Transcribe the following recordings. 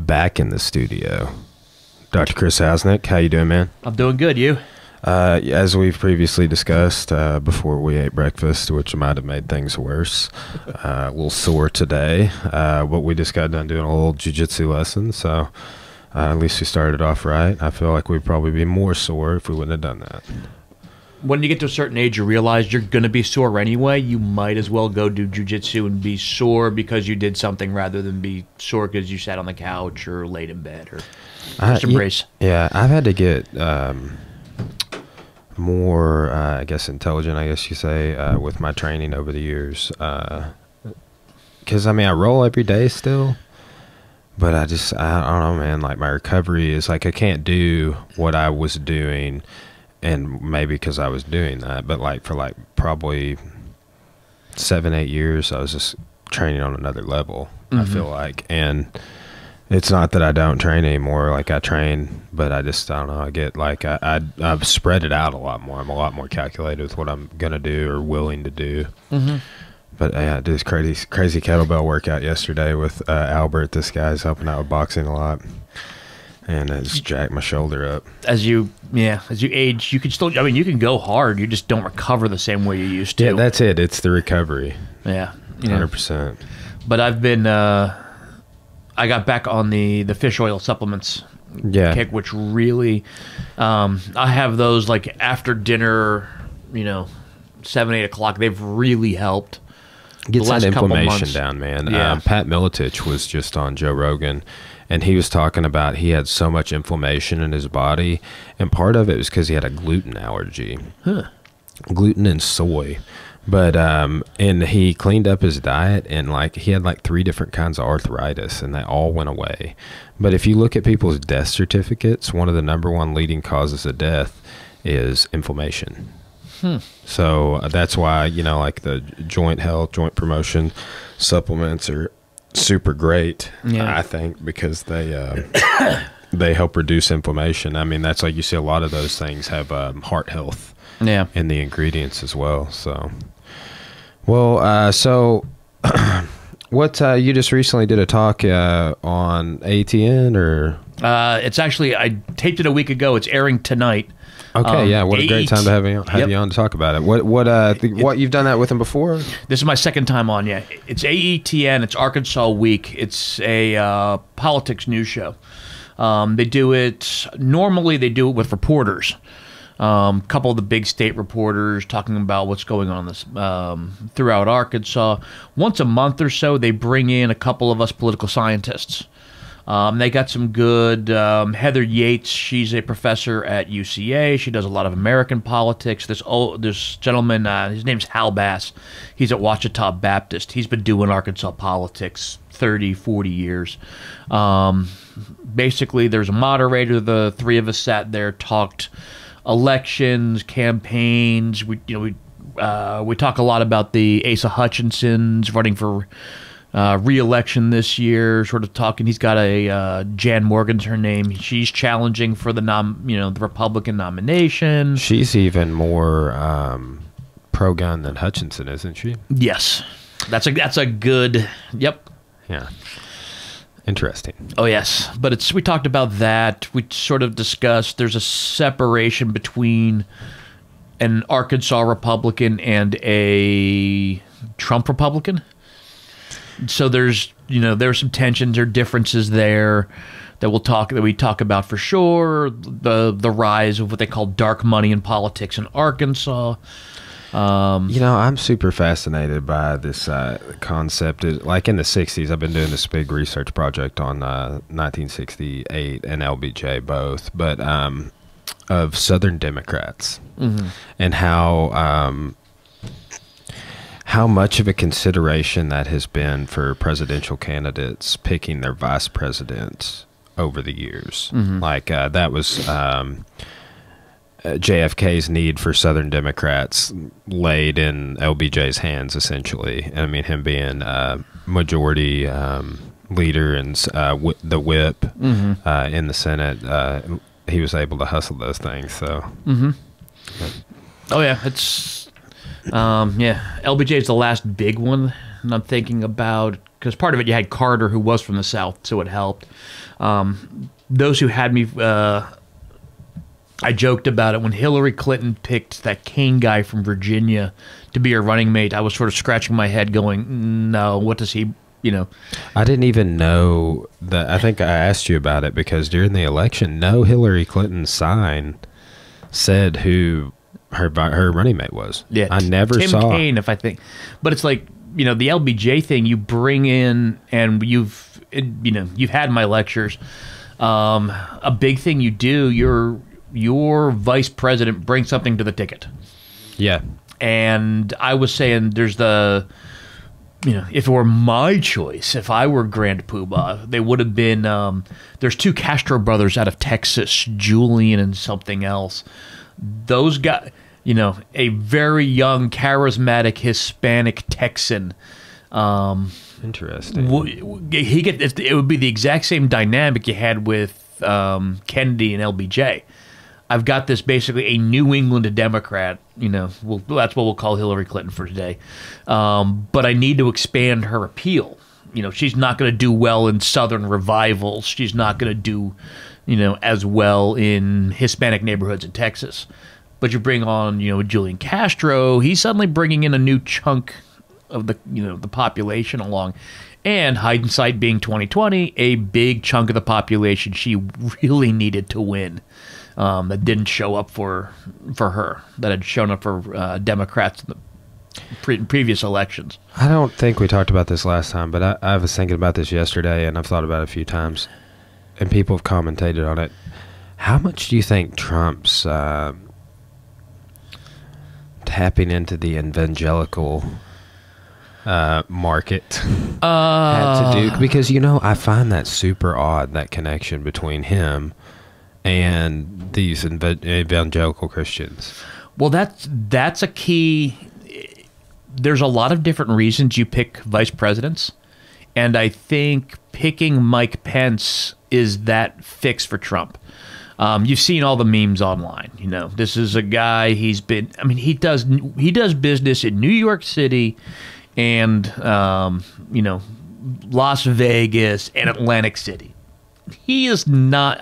back in the studio. Dr. Chris Housenick, how you doing, man? I'm doing good. You? As we've previously discussed before we ate breakfast, which might have made things worse, a little sore today, but we just got done doing a little jiu-jitsu lesson, so at least we started off right. I feel like we'd probably be more sore if we wouldn't have done that. When you get to a certain age, you realize you're going to be sore anyway. You might as well go do jiu-jitsu and be sore because you did something rather than be sore because you sat on the couch or laid in bed or just a brace. Yeah, I've had to get more, I guess, intelligent, I guess you say, with my training over the years. Because, I mean, I roll every day still. But I don't know, man. Like, my recovery is like I can't do what I was doing. And maybe because I was doing that, but like for like probably 7-8 years, I was just training on another level. I feel like, and it's not that I don't train anymore. Like I train, but I don't know. I get like I've spread it out a lot more. I'm a lot more calculated with what I'm gonna do or willing to do. But yeah, I did this crazy kettlebell workout yesterday with Albert. This guy's helping out with boxing a lot. And I just jacked my shoulder up. As you age, you can still, I mean, you can go hard. You just don't recover the same way you used to. Yeah, that's it. It's the recovery. Yeah. 100%. But I've been, I got back on the fish oil supplements kick, which really, I have those like after dinner, 7, 8 o'clock. They've really helped. Get that inflammation down, man. Yeah. Pat Miletich was just on Joe Rogan. And he was talking about he had so much inflammation in his body, and part of it was because he had a gluten allergy, gluten and soy. But and he cleaned up his diet, and like he had like 3 different kinds of arthritis, and they all went away. But if you look at people's death certificates, one of the #1 leading causes of death is inflammation. So that's why like the joint health, joint promotion supplements are super great, I think, because they they help reduce inflammation. I mean, that's like you see a lot of those things have heart health in the ingredients as well. So, well, so what you just recently did a talk on ATN or? It's actually, I taped it a week ago. It's airing tonight. Okay, yeah. What a great time to have you on to talk about it. What you've done that with him before? This is my second time on. Yeah, it's AETN. It's Arkansas Week. It's a politics news show. They do it normally. They do it with reporters. A couple of the big state reporters talking about what's going on this throughout Arkansas. Once a month or so, they bring in a couple of us political scientists. They got some good, Heather Yates, she's a professor at UCA. She does a lot of American politics. This gentleman, his name's Hal Bass. He's at Ouachita Baptist. He's been doing Arkansas politics 30, 40 years. Basically, there's a moderator. The 3 of us sat there, talked elections, campaigns. We talk a lot about the Asa Hutchinson's running for re-election this year, sort of talking. He's got a Jan Morgan's her name. She's challenging for the the Republican nomination. She's even more pro-gun than Hutchinson, isn't she? Yes, that's a good. Yep. Yeah. Interesting. Oh yes, but we talked about that. We sort of discussed there's a separation between an Arkansas Republican and a Trump Republican. So there's some tensions or differences there that we talk about for sure. The rise of what they call dark money in politics in Arkansas. I'm super fascinated by this concept. Like in the 60s, I've been doing this big research project on 1968 and LBJ both, but of Southern Democrats and how much of a consideration that has been for presidential candidates picking their vice presidents over the years. Like that was JFK's need for Southern Democrats laid in LBJ's hands, essentially. I mean, him being majority leader and the whip in the Senate, he was able to hustle those things. So, oh yeah, it's LBJ is the last big one, and I'm thinking about because part of it you had Carter, who was from the South, so it helped. Those who had me, I joked about it when Hillary Clinton picked that Kane guy from Virginia to be her running mate. I was sort of scratching my head, going, "No, what does he?" I didn't even know that. I think I asked you about it because during the election, no Hillary Clinton sign said who her running mate was. Yeah, I never saw Tim Kaine, if I think. But it's like, the LBJ thing. You bring in, and you've had my lectures. A big thing you do, your vice president brings something to the ticket. Yeah. And I was saying there's if it were my choice, if I were Grand Poobah, they would have been, there's two Castro brothers out of Texas, Julian and something else. Those guys, a very young, charismatic Hispanic Texan. Interesting. It would be the exact same dynamic you had with Kennedy and LBJ. I've got this basically a New England Democrat, that's what we'll call Hillary Clinton for today. But I need to expand her appeal. She's not going to do well in Southern revivals. She's not going to do, as well in Hispanic neighborhoods in Texas. But you bring on, Julian Castro, he's suddenly bringing in a new chunk of the population along. And hindsight being 2020, a big chunk of the population she really needed to win. That didn't show up for her, that had shown up for Democrats in the previous elections. I don't think we talked about this last time, but I was thinking about this yesterday, and I've thought about it a few times, and people have commentated on it. How much do you think Trump's tapping into the evangelical market had to do? Because, I find that super odd, that connection between him and these evangelical Christians. Well, that's a key. There's a lot of different reasons you pick vice presidents, and I think picking Mike Pence is that fix for Trump. You've seen all the memes online. This is a guy. He does business in New York City, and Las Vegas and Atlantic City. He is not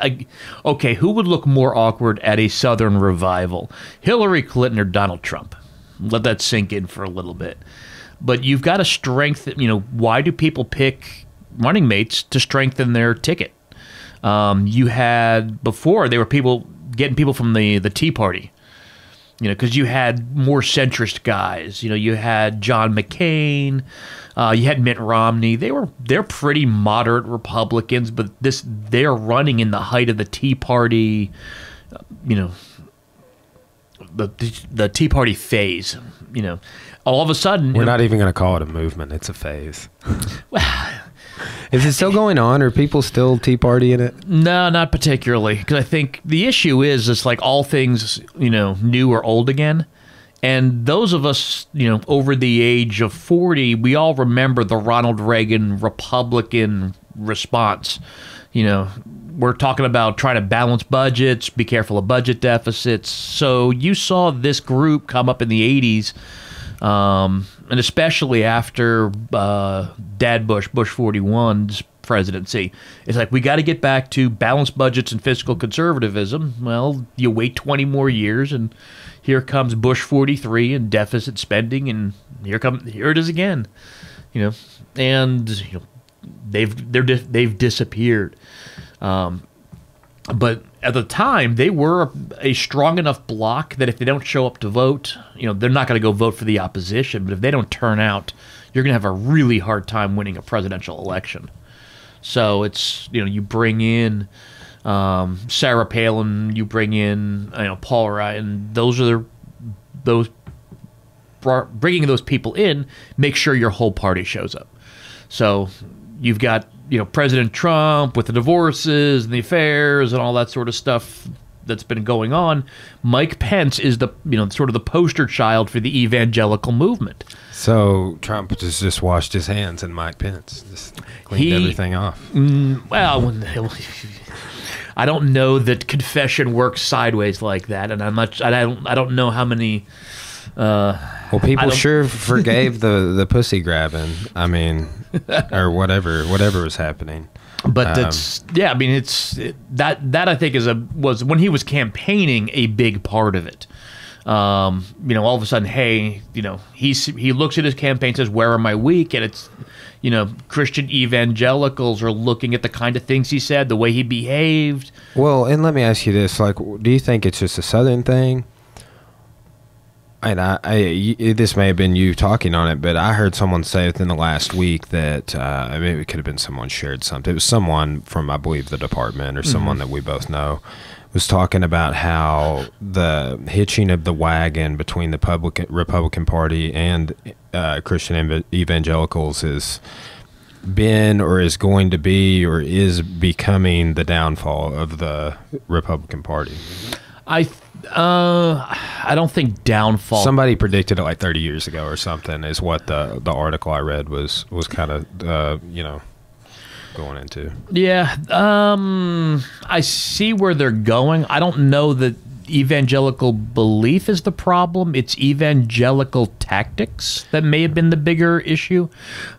okay. Who would look more awkward at a Southern revival, Hillary Clinton or Donald Trump? Let that sink in for a little bit. But you've got to strengthen. Why do people pick running mates to strengthen their ticket? You had before they were getting people from the Tea Party. Because you had more centrist guys. You had John McCain. You had Mitt Romney. They're pretty moderate Republicans, but they're running in the height of the Tea Party. The Tea Party phase. All of a sudden, we're not even going to call it a movement. It's a phase. Is it still going on? Are people still Tea Party in it? No, not particularly. Because I think the issue is it's like all things, new or old again. And those of us, over the age of 40, we all remember the Ronald Reagan Republican response. We're talking about trying to balance budgets, be careful of budget deficits. So you saw this group come up in the 80s, and especially after Dad Bush 41's presidency. It's like, we got to get back to balanced budgets and fiscal conservatism. Well, you wait 20 more years, and here comes Bush 43 and deficit spending, and here it is again. And they've disappeared. But at the time, they were a strong enough bloc that if they don't show up to vote, they're not going to go vote for the opposition. But if they don't turn out, you're going to have a really hard time winning a presidential election. So it's, you bring in Sarah Palin, you bring in Paul Ryan. Bringing those people in, make sure your whole party shows up. So you've got President Trump with the divorces and the affairs and all that sort of stuff that's been going on. Mike Pence is the sort of the poster child for the evangelical movement. So Trump just washed his hands, and Mike Pence just cleaned everything off. Well, I don't know that confession works sideways like that, and I don't know how many Well, people sure forgave the pussy grabbing. I mean, or whatever was happening. But that's I mean, that I think was when he was campaigning a big part of it. All of a sudden, hey, he looks at his campaign, says, "Where am I weak?" And it's, Christian evangelicals are looking at the kind of things he said, the way he behaved. Well, and let me ask you this: like, do you think it's just a Southern thing? And this may have been you talking on it, but I heard someone say within the last week that maybe it could have been someone shared something. It was someone from, I believe, the department or someone that we both know, was talking about how the hitching of the wagon between the Republican Party and Christian evangelicals has been or is going to be or is becoming the downfall of the Republican Party. I don't think downfall. Somebody predicted it like 30 years ago or something is what the article I read was kind of, going into. Yeah. I see where they're going. I don't know that evangelical belief is the problem. It's evangelical tactics that may have been the bigger issue.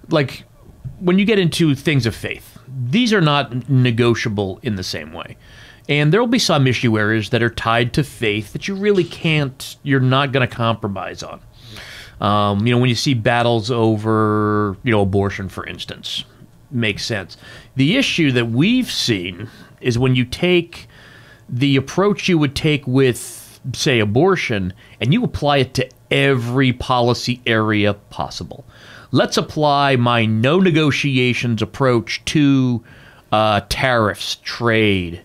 Like, when you get into things of faith, these are not negotiable in the same way. And there will be some issue areas that are tied to faith that you're not going to compromise on. When you see battles over, abortion, for instance, makes sense. The issue that we've seen is when you take the approach you would take with, say, abortion, and you apply it to every policy area possible. Let's apply my no negotiations approach to tariffs, trade,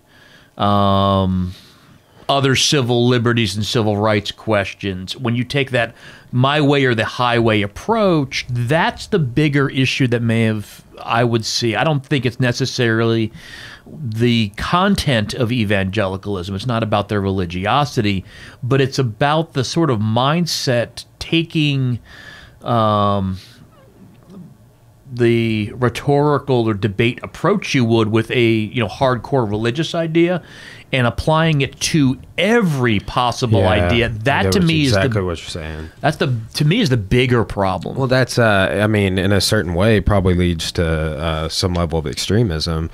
other civil liberties and civil rights questions. When you take that my way or the highway approach, that's the bigger issue that I would see. I don't think it's necessarily the content of evangelicalism. It's not about their religiosity, but it's about the sort of mindset taking the rhetorical or debate approach you would with a hardcore religious idea and applying it to every possible idea. That to me is exactly what you're saying. That's to me is the bigger problem. Well, that's in a certain way probably leads to some level of extremism.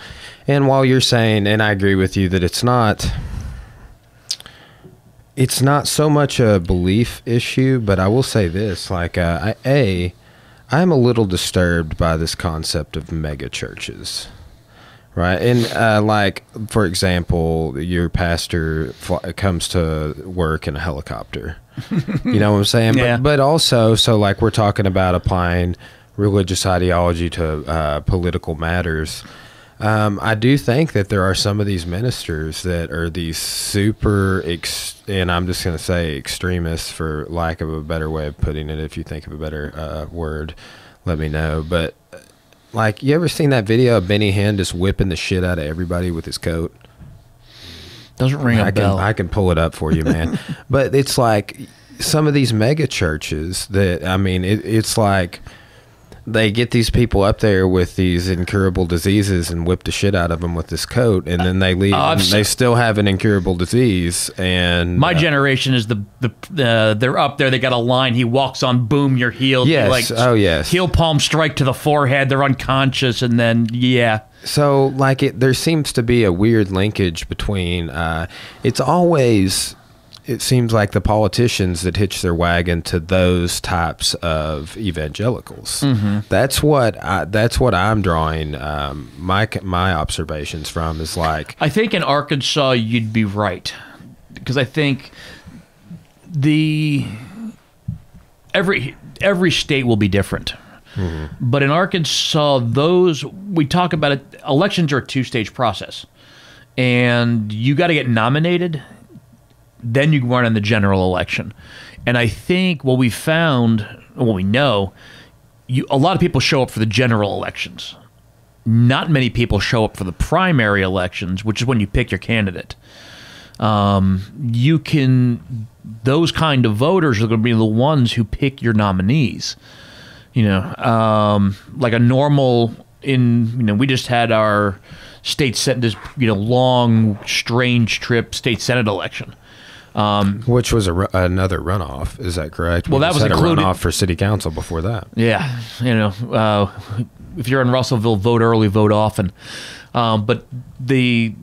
And while you're saying, and I agree with you that it's not so much a belief issue, but I will say this, like I'm a little disturbed by this concept of mega churches, right? And like, for example, your pastor comes to work in a helicopter. You know what I'm saying? Yeah. But also, so like we're talking about applying religious ideology to political matters. I do think that there are some of these ministers that are these super, and I'm just going to say extremists for lack of a better way of putting it. If you think of a better word, let me know. But like, you ever seen that video of Benny Hinn just whipping the shit out of everybody with his coat? Doesn't ring a bell. I can pull it up for you, man. But it's like some of these mega churches that, it's like they get these people up there with these incurable diseases and whip the shit out of them with this coat, and then they leave. And they still have an incurable disease. And my generation is they're up there. They got a line. He walks on. Boom, you're healed. Yes. Yes. Heel palm strike to the forehead. They're unconscious, and then So like there seems to be a weird linkage between. It seems like the politicians that hitch their wagon to those types of evangelicals. Mm-hmm. That's what I'm drawing my observations from is like. I think in Arkansas you'd be right, because I think every state will be different. Mm-hmm. But in Arkansas, we talk about it. Elections are a 2-stage process, and you got to get nominated. Then you run in the general election. And I think what we know, a lot of people show up for the general elections. Not many people show up for the primary elections, which is when you pick your candidate. Those kind of voters are going to be the ones who pick your nominees. Like a normal we just had our state Senate, long, strange trip state Senate election. Which was another runoff. Is that correct? Well, that was included. A runoff for city council before that. Yeah, if you're in Russellville, vote early, vote often. But the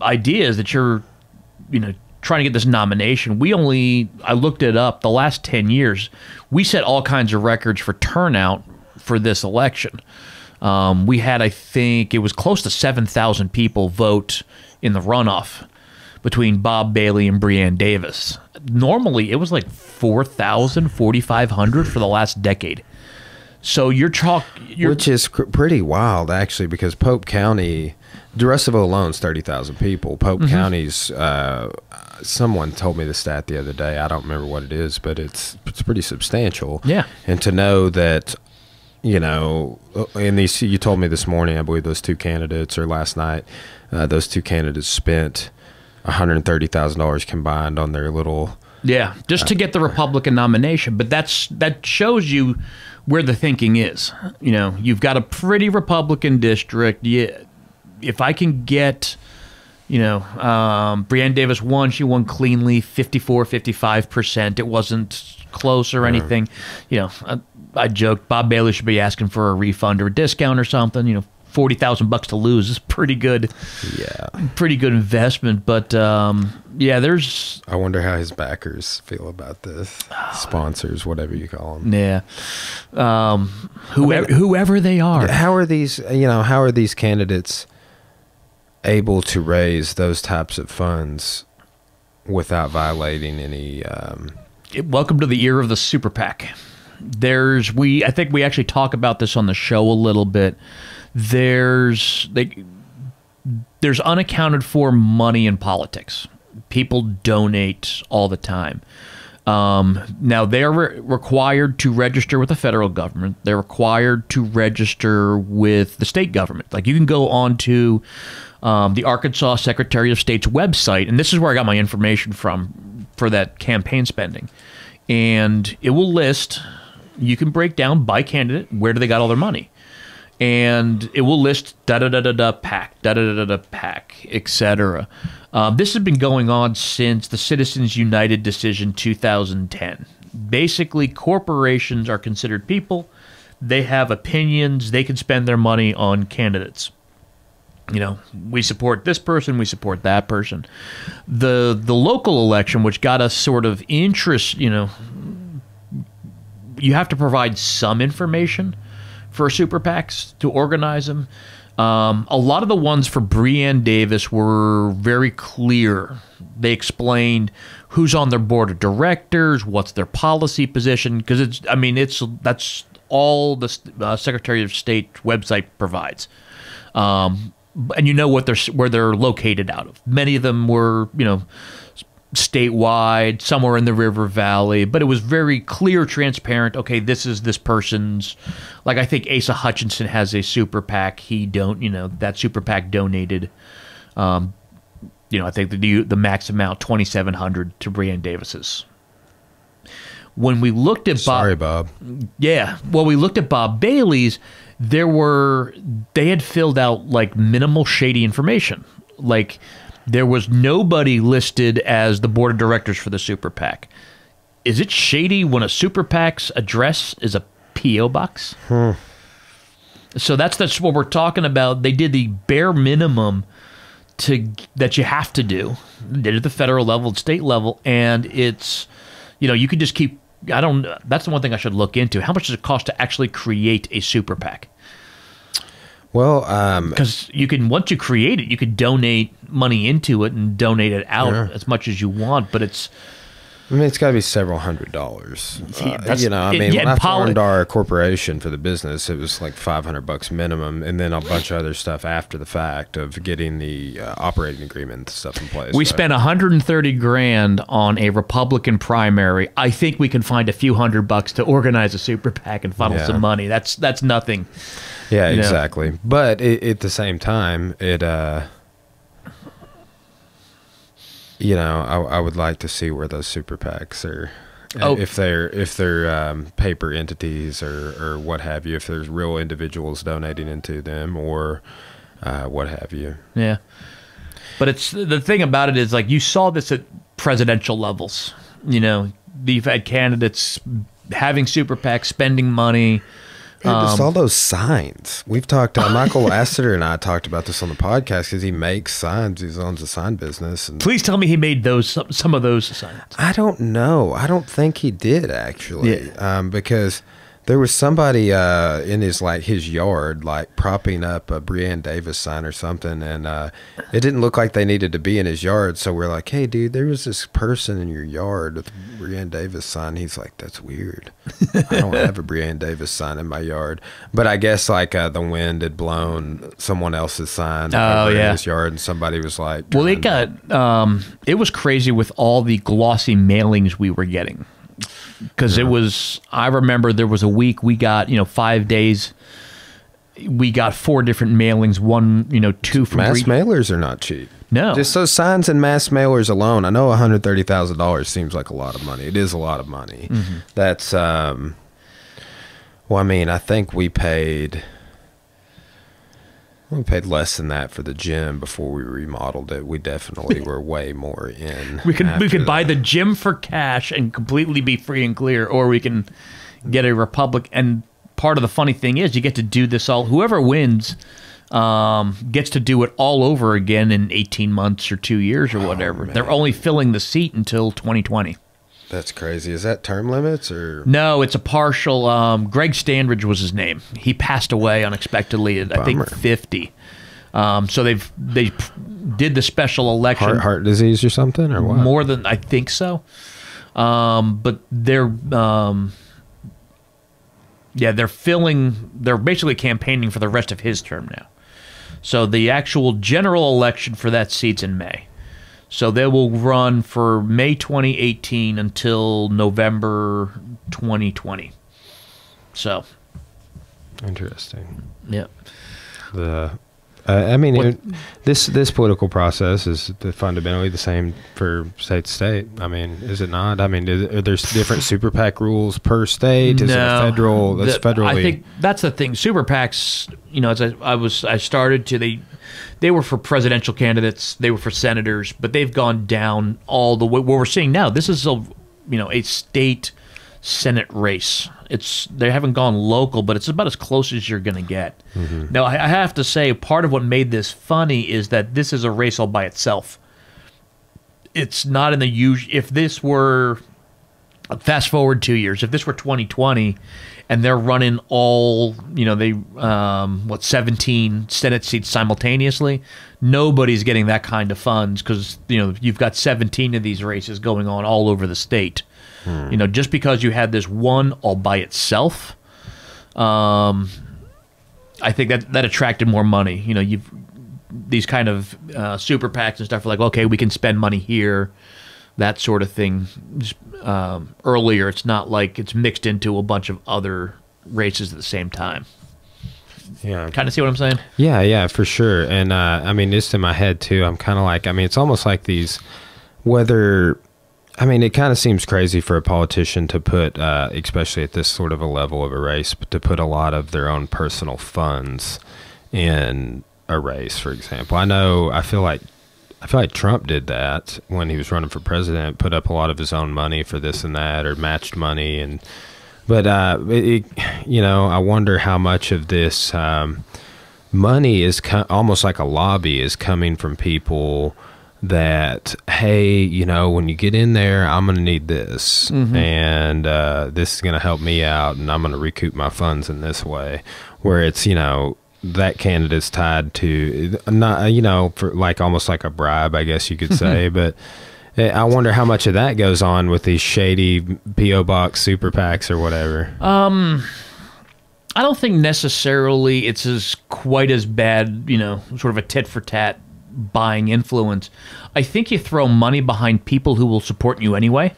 idea is that you're, trying to get this nomination. I looked it up. The last 10 years, we set all kinds of records for turnout for this election. We had, I think, it was close to 7,000 people vote in the runoff between Bob Bailey and Breanne Davis. Normally, it was like 4,000, 4,500 for the last decade. So which is pretty wild, actually, because Pope County, Russellville alone is 30,000 people. Pope County's, someone told me the stat the other day. I don't remember what it is, but it's pretty substantial. Yeah. And to know that, and you told me this morning, I believe those two candidates, or last night, those two candidates spent $130,000 combined on their little... Yeah, just to get the Republican nomination. But that shows you where the thinking is. You've got a pretty Republican district. Yeah, if I can get, Breanne Davis won. She won cleanly, 54, 55%. It wasn't close or anything. I joked Bob Bailey should be asking for a refund or a discount or something. $40,000 to lose is pretty good. Yeah, pretty good investment. But there's. I wonder how his backers feel about this. Sponsors, whatever you call them. Yeah, whoever they are. How are these? How are these candidates able to raise those types of funds without violating any? Welcome to the era of the super PAC. I think we actually talk about this on the show a little bit. There's unaccounted for money in politics. People donate all the time. Now, they're required to register with the federal government. They're required to register with the state government. Like, you can go on to the Arkansas Secretary of State's website, and this is where I got my information from for that campaign spending. And it will list, you can break down by candidate, where do they got all their money. And it will list da-da-da-da-da PAC, da-da-da-da-da PAC, etc. This has been going on since the Citizens United decision 2010. Basically, corporations are considered people. They have opinions. They can spend their money on candidates. We support this person, we support that person. The local election, which got us sort of interest, you have to provide some information for super PACs to organize them. A lot of the ones for Breanne Davis were very clear. They explained who's on their board of directors, what's their policy position, because that's all the Secretary of State website provides. And where they're located out of. Many of them were, statewide, somewhere in the River Valley, but it was very clear, transparent. Okay, this is this person's. Like, I think Asa Hutchinson has a super PAC. That super PAC donated. I think the max amount $2,700 to Breanne Davis's. When we looked at Bob. Yeah, well, we looked at Bob Bailey's. They had filled out like minimal shady information. Like, there was nobody listed as the board of directors for the super PAC. Is it shady when a super PAC's address is a P.O. box? So that's what we're talking about. They did the bare minimum that you have to do. They did it at the federal level, state level, and it's, you could just keep. That's the one thing I should look into. How much does it cost to actually create a super PAC? Well, because once you create it, you could donate money into it and donate it out as much as you want. But it's got to be several $100s. When I formed our corporation for the business, it was like $500 minimum, and then a bunch of other stuff after the fact of getting the operating agreement and stuff in place. We spent $130,000 on a Republican primary. I think we can find a few $100 to organize a super PAC and funnel some money. That's nothing. Yeah, exactly. But at the same time, I would like to see where those super PACs are, if they're paper entities or what have you, if there's real individuals donating into them or what have you. Yeah. But it's the thing about it is, like, you saw this at presidential levels. You know, you've had candidates having super PACs, spending money. Just all those signs. We've talked, Michael Lasseter and I talked about this on the podcast because he makes signs. He owns a sign business. And please tell me he made those some of those signs. I don't know. I don't think he did, actually. Yeah. Because there was somebody in his yard, like propping up a Breanne Davis sign or something, and it didn't look like they needed to be in his yard. So we're like, "Hey, dude, there was this person in your yard with a Breanne Davis sign." He's like, "That's weird. I don't have a Breanne Davis sign in my yard." But I guess like the wind had blown someone else's sign over in his yard, and somebody was like, "Well, it got it was crazy with all the glossy mailings we were getting." Because it was, I remember there was a week we got, 5 days, we got 4 different mailings, 2 from mass mailers are not cheap. No. Just those signs and mass mailers alone. I know $130,000 seems like a lot of money. It is a lot of money. Mm-hmm. That's, well, I mean, I think we paid less than that for the gym before we remodeled it. We definitely were way more in. We could buy the gym for cash and completely be free and clear, or we can get a Republic. And part of the funny thing is, you get to do this all. Whoever wins gets to do it all over again in 18 months or 2 years or whatever. Man. They're only filling the seat until 2020. That's crazy. Is that term limits or? No, it's a partial. Greg Standridge was his name. He passed away unexpectedly at, I think, 50. So they did the special election. Heart disease or something, or what? More than, I think so. But they're basically campaigning for the rest of his term now. So the actual general election for that seat's in May. So they will run for May 2018 until November 2020. So interesting. Yeah. This political process is fundamentally the same for state to state. I mean, is it not? I mean, are there different super PAC rules per state? Is it a federal? That's federally. I think that's the thing. Super PACs, as I started to, they were for presidential candidates, they were for senators, but they've gone down all the way. What we're seeing now, this is a state Senate race. They haven't gone local, but it's about as close as you're going to get. Mm-hmm. Now, I have to say, part of what made this funny is that this is a race all by itself. It's not in the usual. If this were, fast forward 2 years, if this were 2020, and they're running all, 17 Senate seats simultaneously, nobody's getting that kind of funds because, you've got 17 of these races going on all over the state. Just because you had this one all by itself, I think that attracted more money. You've these kind of super PACs and stuff are like, okay, we can spend money here, that sort of thing. Earlier, it's not like it's mixed into a bunch of other races at the same time. Yeah. Kind of see what I'm saying? Yeah, for sure. And just in my head too, I'm kind of like, it's almost like these, it kind of seems crazy for a politician to put, especially at this sort of a level of a race, but to put a lot of their own personal funds in a race, for example. I feel like Trump did that when he was running for president, put up a lot of his own money for this and that, or matched money. But I wonder how much of this money is almost like a lobby is coming from people that, hey, when you get in there, I'm going to need this, mm-hmm. and this is going to help me out, and I'm going to recoup my funds in this way, where it's, that candidate's tied to, not, for like almost like a bribe, I guess you could say, but I wonder how much of that goes on with these shady P.O. Box super PACs or whatever. I don't think necessarily it's quite as bad, sort of a tit for tat buying influence. I think you throw money behind people who will support you anyway.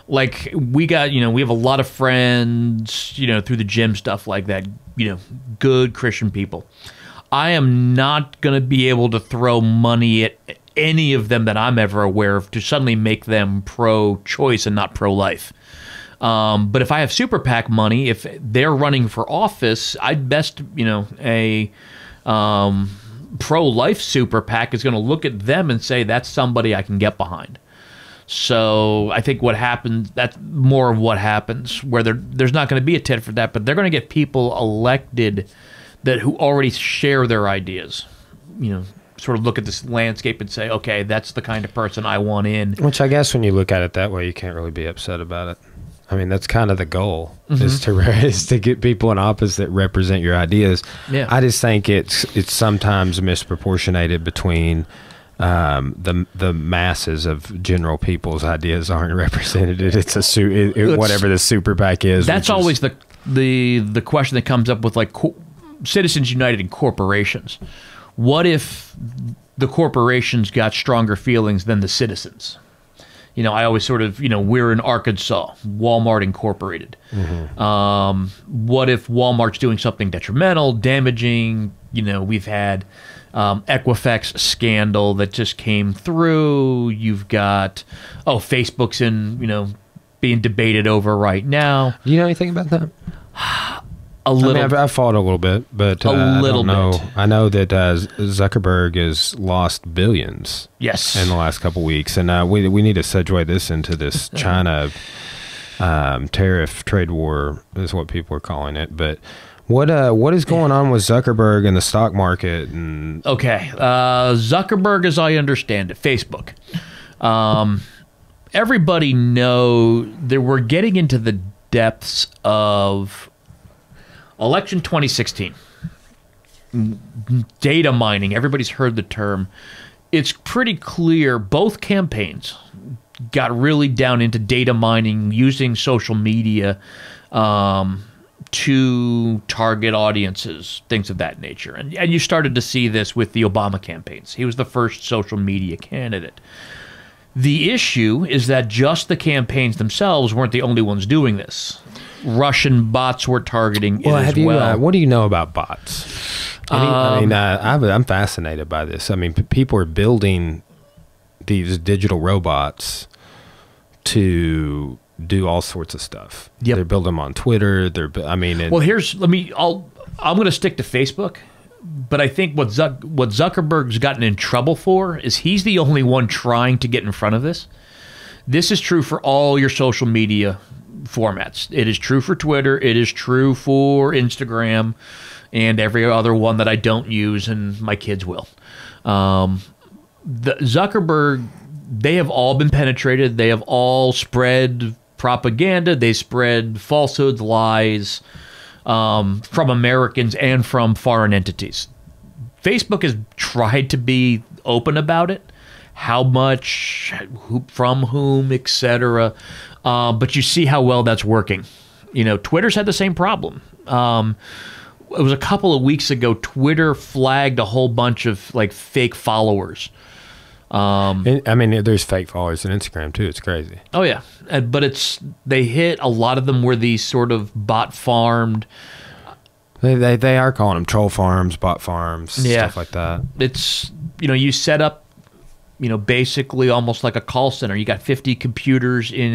Like we have a lot of friends, through the gym, stuff like that, good Christian people. I am not going to be able to throw money at any of them that I'm ever aware of to suddenly make them pro-choice and not pro-life. But if I have super PAC money, if they're running for office, I'd best, a pro-life super PAC is going to look at them and say, that's somebody I can get behind. So I think what happens, that's more of what happens, where there's not going to be a tit for that, but they're going to get people elected who already share their ideas. Sort of look at this landscape and say, okay, that's the kind of person I want in. Which I guess when you look at it that way, you can't really be upset about it. I mean, that's kind of the goal, is to get people in office that represent your ideas. Yeah. I just think it's sometimes misproportionated between the masses of general people's ideas aren't represented. It's whatever the super PAC is. That's always the question that comes up with like Citizens United and corporations. What if the corporations got stronger feelings than the citizens? I always sort of, we're in Arkansas, Walmart Incorporated. What if Walmart's doing something detrimental, damaging? We've had Equifax scandal that just came through. You've got, Facebook's being debated over right now. Do you know anything about that? A little. I've followed a little bit, but a little bit. I know that Zuckerberg has lost billions. Yes. In the last couple of weeks, and we need to segue this into this China tariff trade war is what people are calling it. But what is going on with Zuckerberg and the stock market? And okay, Zuckerberg, as I understand it, Facebook. Everybody know that we're getting into the depths of election 2016, data mining. Everybody's heard the term. It's pretty clear both campaigns got really down into data mining, using social media to target audiences, things of that nature. And you started to see this with the Obama campaigns. He was the first social media candidate. The issue is that just the campaigns themselves weren't the only ones doing this. Russian bots were targeting it as well. What do you know about bots? I'm fascinated by this. I mean, people are building these digital robots to do all sorts of stuff. Yep. They're building them on Twitter. I'm going to stick to Facebook, but I think what Zuckerberg's gotten in trouble for is he's the only one trying to get in front of this. This is true for all your social media formats. It is true for Twitter. It is true for Instagram and every other one that I don't use and my kids will. The Zuckerberg, they have all been penetrated. They have all spread propaganda. They spread falsehoods, lies from Americans and from foreign entities. Facebook has tried to be open about it. How much, from whom, etc. But you see how well that's working. Twitter's had the same problem. It was a couple of weeks ago, Twitter flagged a whole bunch of fake followers. There's fake followers on Instagram too. It's crazy. Oh yeah, but they hit a lot of them were these sort of bot farmed. They are calling them troll farms, bot farms, stuff like that. It's you set up. Basically almost like a call center. You got 50 computers in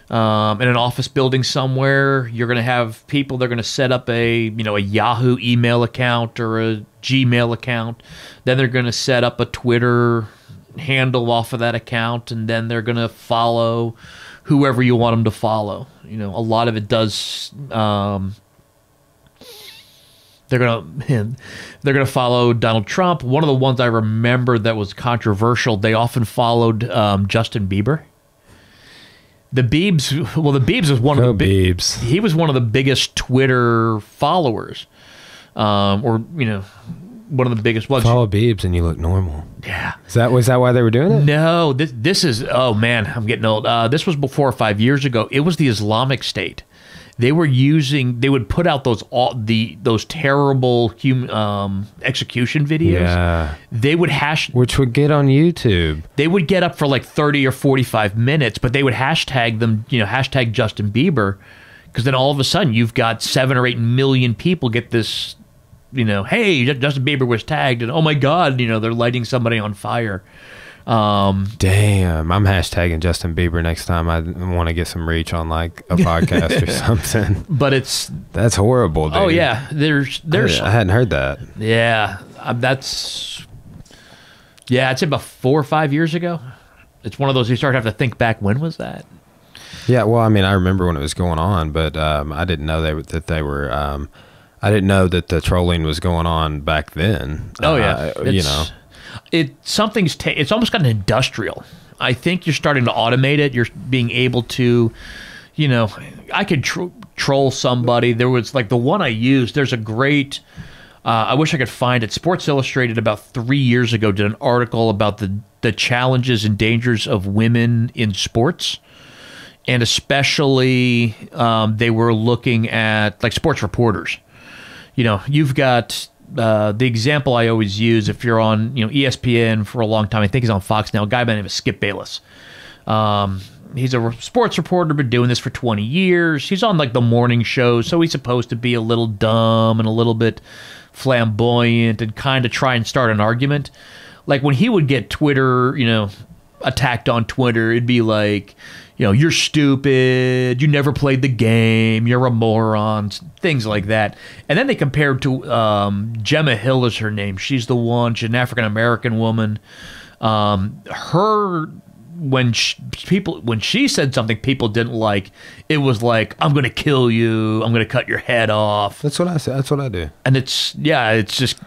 an office building somewhere. You're going to have people. They're going to set up a Yahoo email account or a Gmail account. Then they're going to set up a Twitter handle off of that account, and then they're going to follow whoever you want them to follow. A lot of it does. They're gonna follow Donald Trump. One of the ones I remember that was controversial, they often followed Justin Bieber. The Biebs was one of the Biebs. He was one of the biggest Twitter followers, one of the biggest ones. Follow Biebs and you look normal. Yeah. Was that why they were doing it? No, this is, oh man, I'm getting old. This was 4 or 5 years ago. It was the Islamic State. They would put out those terrible execution videos. Yeah. They would which would get on YouTube. They would get up for 30 or 45 minutes, but they would hashtag them, hashtag Justin Bieber, because then all of a sudden you've got 7 or 8 million people get this, hey, Justin Bieber was tagged, and oh my God, they're lighting somebody on fire. Damn, I'm hashtagging Justin Bieber next time I want to get some reach on a podcast or something. But that's horrible, dude. Oh yeah, there's I hadn't heard that. Yeah, I'd say about 4 or 5 years ago. It's one of those you start to have to think back. When was that? Yeah, well, I mean, I remember when it was going on, but I didn't know that they were. I didn't know that the trolling was going on back then. Oh yeah, you know, it's almost gotten industrial. I think you're starting to automate it. You're being able to, you know, I could troll somebody. There was like the one I used. There's a great. I wish I could find it. Sports Illustrated about 3 years ago did an article about the challenges and dangers of women in sports. And especially, they were looking at like sports reporters. You know, you've got the example I always use if you're on, you know, ESPN for a long time. I think he's on Fox now. A guy by the name of Skip Bayless. He's a sports reporter, been doing this for 20 years. He's on like the morning show, so he's supposed to be a little dumb and a little bit flamboyant and kind of try and start an argument. Like when he would get Twitter, you know, attacked on Twitter, it'd be like, you know, you're stupid, you never played the game, you're a moron, things like that. And then they compared to Gemma Hill is her name. She's the one, she's an African-American woman. When she said something people didn't like, it was like, I'm going to kill you, I'm going to cut your head off. That's what I say. That's what I do. And it's just...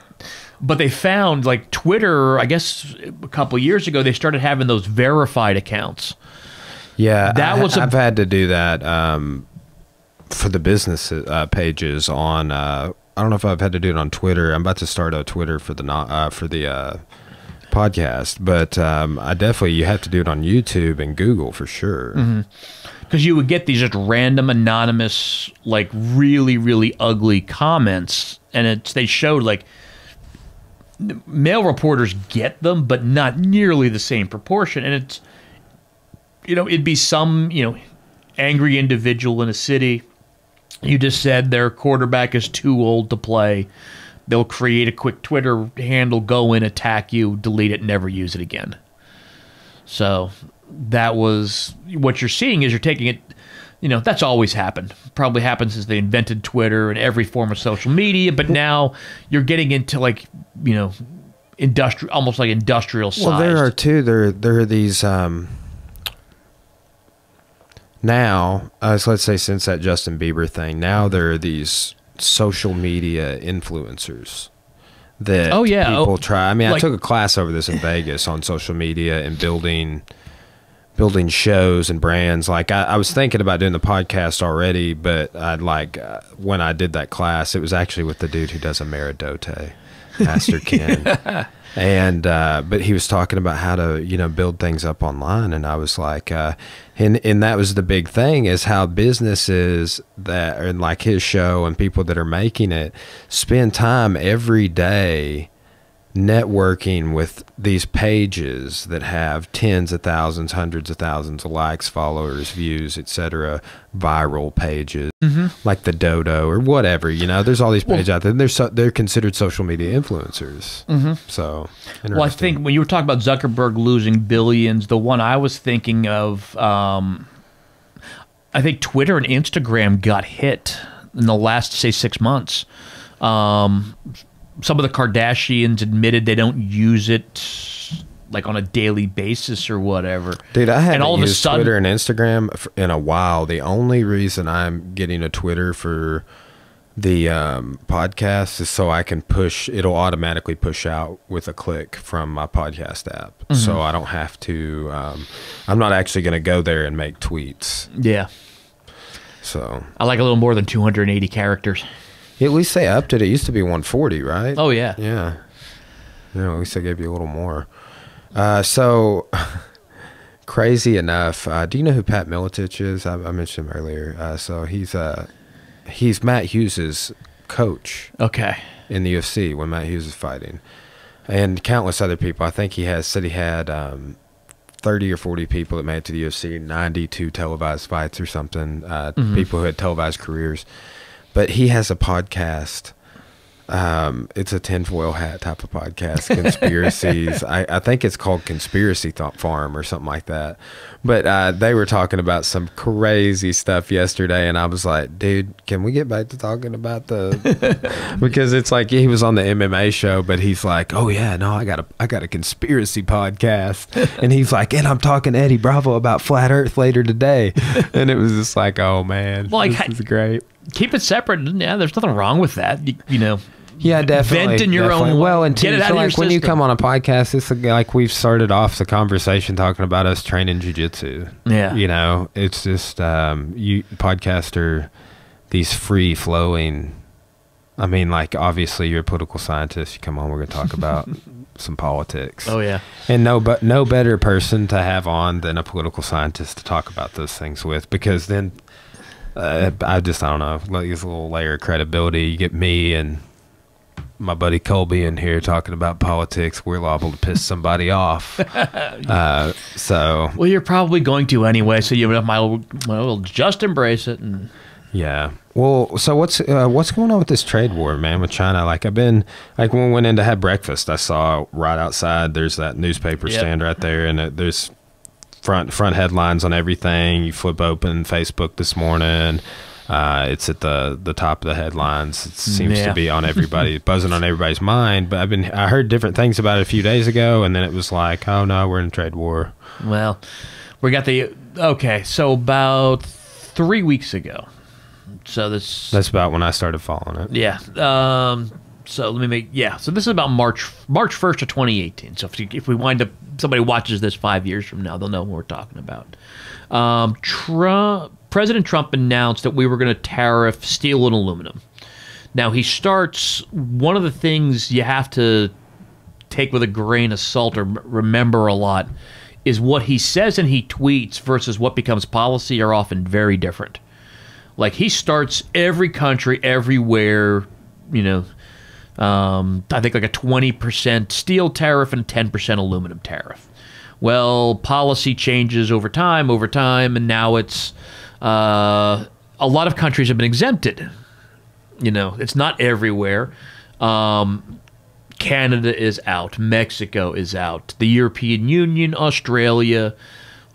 But they found, like, Twitter, I guess a couple of years ago, they started having those verified accounts. Yeah, I've had to do that for the business pages on. I don't know if I've had to do it on Twitter. I'm about to start a Twitter for the podcast, but I definitely, you have to do it on YouTube and Google for sure. Because you would get these just random anonymous, like really, really ugly comments, and they showed like male reporters get them, but not nearly the same proportion. And it's, you know, it'd be some, you know, angry individual in a city. You just said their quarterback is too old to play. They'll create a quick Twitter handle, go in, attack you, delete it, never use it again. So that was what you're seeing is you're taking it, you know, that's always happened. Probably happened since they invented Twitter and every form of social media, but now you're getting into like, you know, almost like industrial sized. Well, there are too. There are these now, so let's say since that Justin Bieber thing, now there are these social media influencers that people try. I mean, like, I took a class over this in Vegas on social media and building shows and brands. Like I was thinking about doing the podcast already, but I'd like when I did that class, it was actually with the dude who does Ameridote, Master Ken. And but he was talking about how to, you know, build things up online, and I was like, and that was the big thing, is how businesses that are like his show and people that are making it spend time every day networking with these pages that have tens of thousands, hundreds of thousands of likes, followers, views, etc., viral pages like the Dodo or whatever. You know, there's all these pages out there. And they're considered social media influencers. So, well, I think when you were talking about Zuckerberg losing billions, the one I was thinking of, I think Twitter and Instagram got hit in the last, say, 6 months. Some of the Kardashians admitted they don't use it like on a daily basis or whatever. Dude, I haven't used Twitter and Instagram in a while. The only reason I'm getting a Twitter for the podcast is so I can push, it'll automatically push out with a click from my podcast app. So I don't have to, I'm not actually going to go there and make tweets. Yeah. So I like a little more than 280 characters. At least they upped it. It used to be 140, right? Oh, yeah. Yeah. Yeah, at least they gave you a little more. So, crazy enough, do you know who Pat Miletich is? I mentioned him earlier. So, he's Matt Hughes' coach. Okay. In the UFC when Matt Hughes is fighting. And countless other people. I think he said he had 30 or 40 people that made it to the UFC, 92 televised fights or something, people who had televised careers. But he has a podcast It's a tinfoil hat type of podcast, conspiracies. I think it's called Conspiracy Farm or something like that. But they were talking about some crazy stuff yesterday, and I was like, dude, can we get back to talking about the because it's like he was on the MMA show, but he's like, oh yeah, no, I got a conspiracy podcast, and he's like, and I'm talking to Eddie Bravo about flat Earth later today, and it was just like, oh man, like, this is great. Keep it separate. Yeah, there's nothing wrong with that. You know. Yeah, definitely. Vent in your own. Well, and get it out so of your like when system. you come on a podcast, it's like we've started off the conversation talking about us training jiu-jitsu. Yeah, you know, it's just you podcaster, these free flowing. I mean, like obviously you're a political scientist. You come on, we're going to talk about some politics. Oh yeah, and no better person to have on than a political scientist to talk about those things with, because then I don't know, like this little layer of credibility. You get me and my buddy Colby in here talking about politics. We're liable to piss somebody off. So well, you're probably going to anyway. So you might just embrace it. And yeah. Well, so what's going on with this trade war, man, with China? Like when we went in to have breakfast, I saw right outside there's that newspaper stand right there, and there's front headlines on everything. You flip open Facebook this morning. It's at the top of the headlines. It seems to be on everybody, buzzing on everybody's mind. But I heard different things about it a few days ago, and then it was like, oh no, we're in a trade war. Well, we got so about 3 weeks ago. So that's about when I started following it. Yeah. So let me So this is about March 1st of 2018. So if we wind up, somebody watches this 5 years from now, they'll know what we're talking about. President Trump announced that we were going to tariff steel and aluminum. Now one of the things you have to take with a grain of salt or remember a lot is what he says and he tweets versus what becomes policy are often very different. Like he starts every country, everywhere, I think like a 20% steel tariff and 10% aluminum tariff. Well, policy changes over time, and now it's a lot of countries have been exempted. It's not everywhere. Canada is out. Mexico is out. The European Union, Australia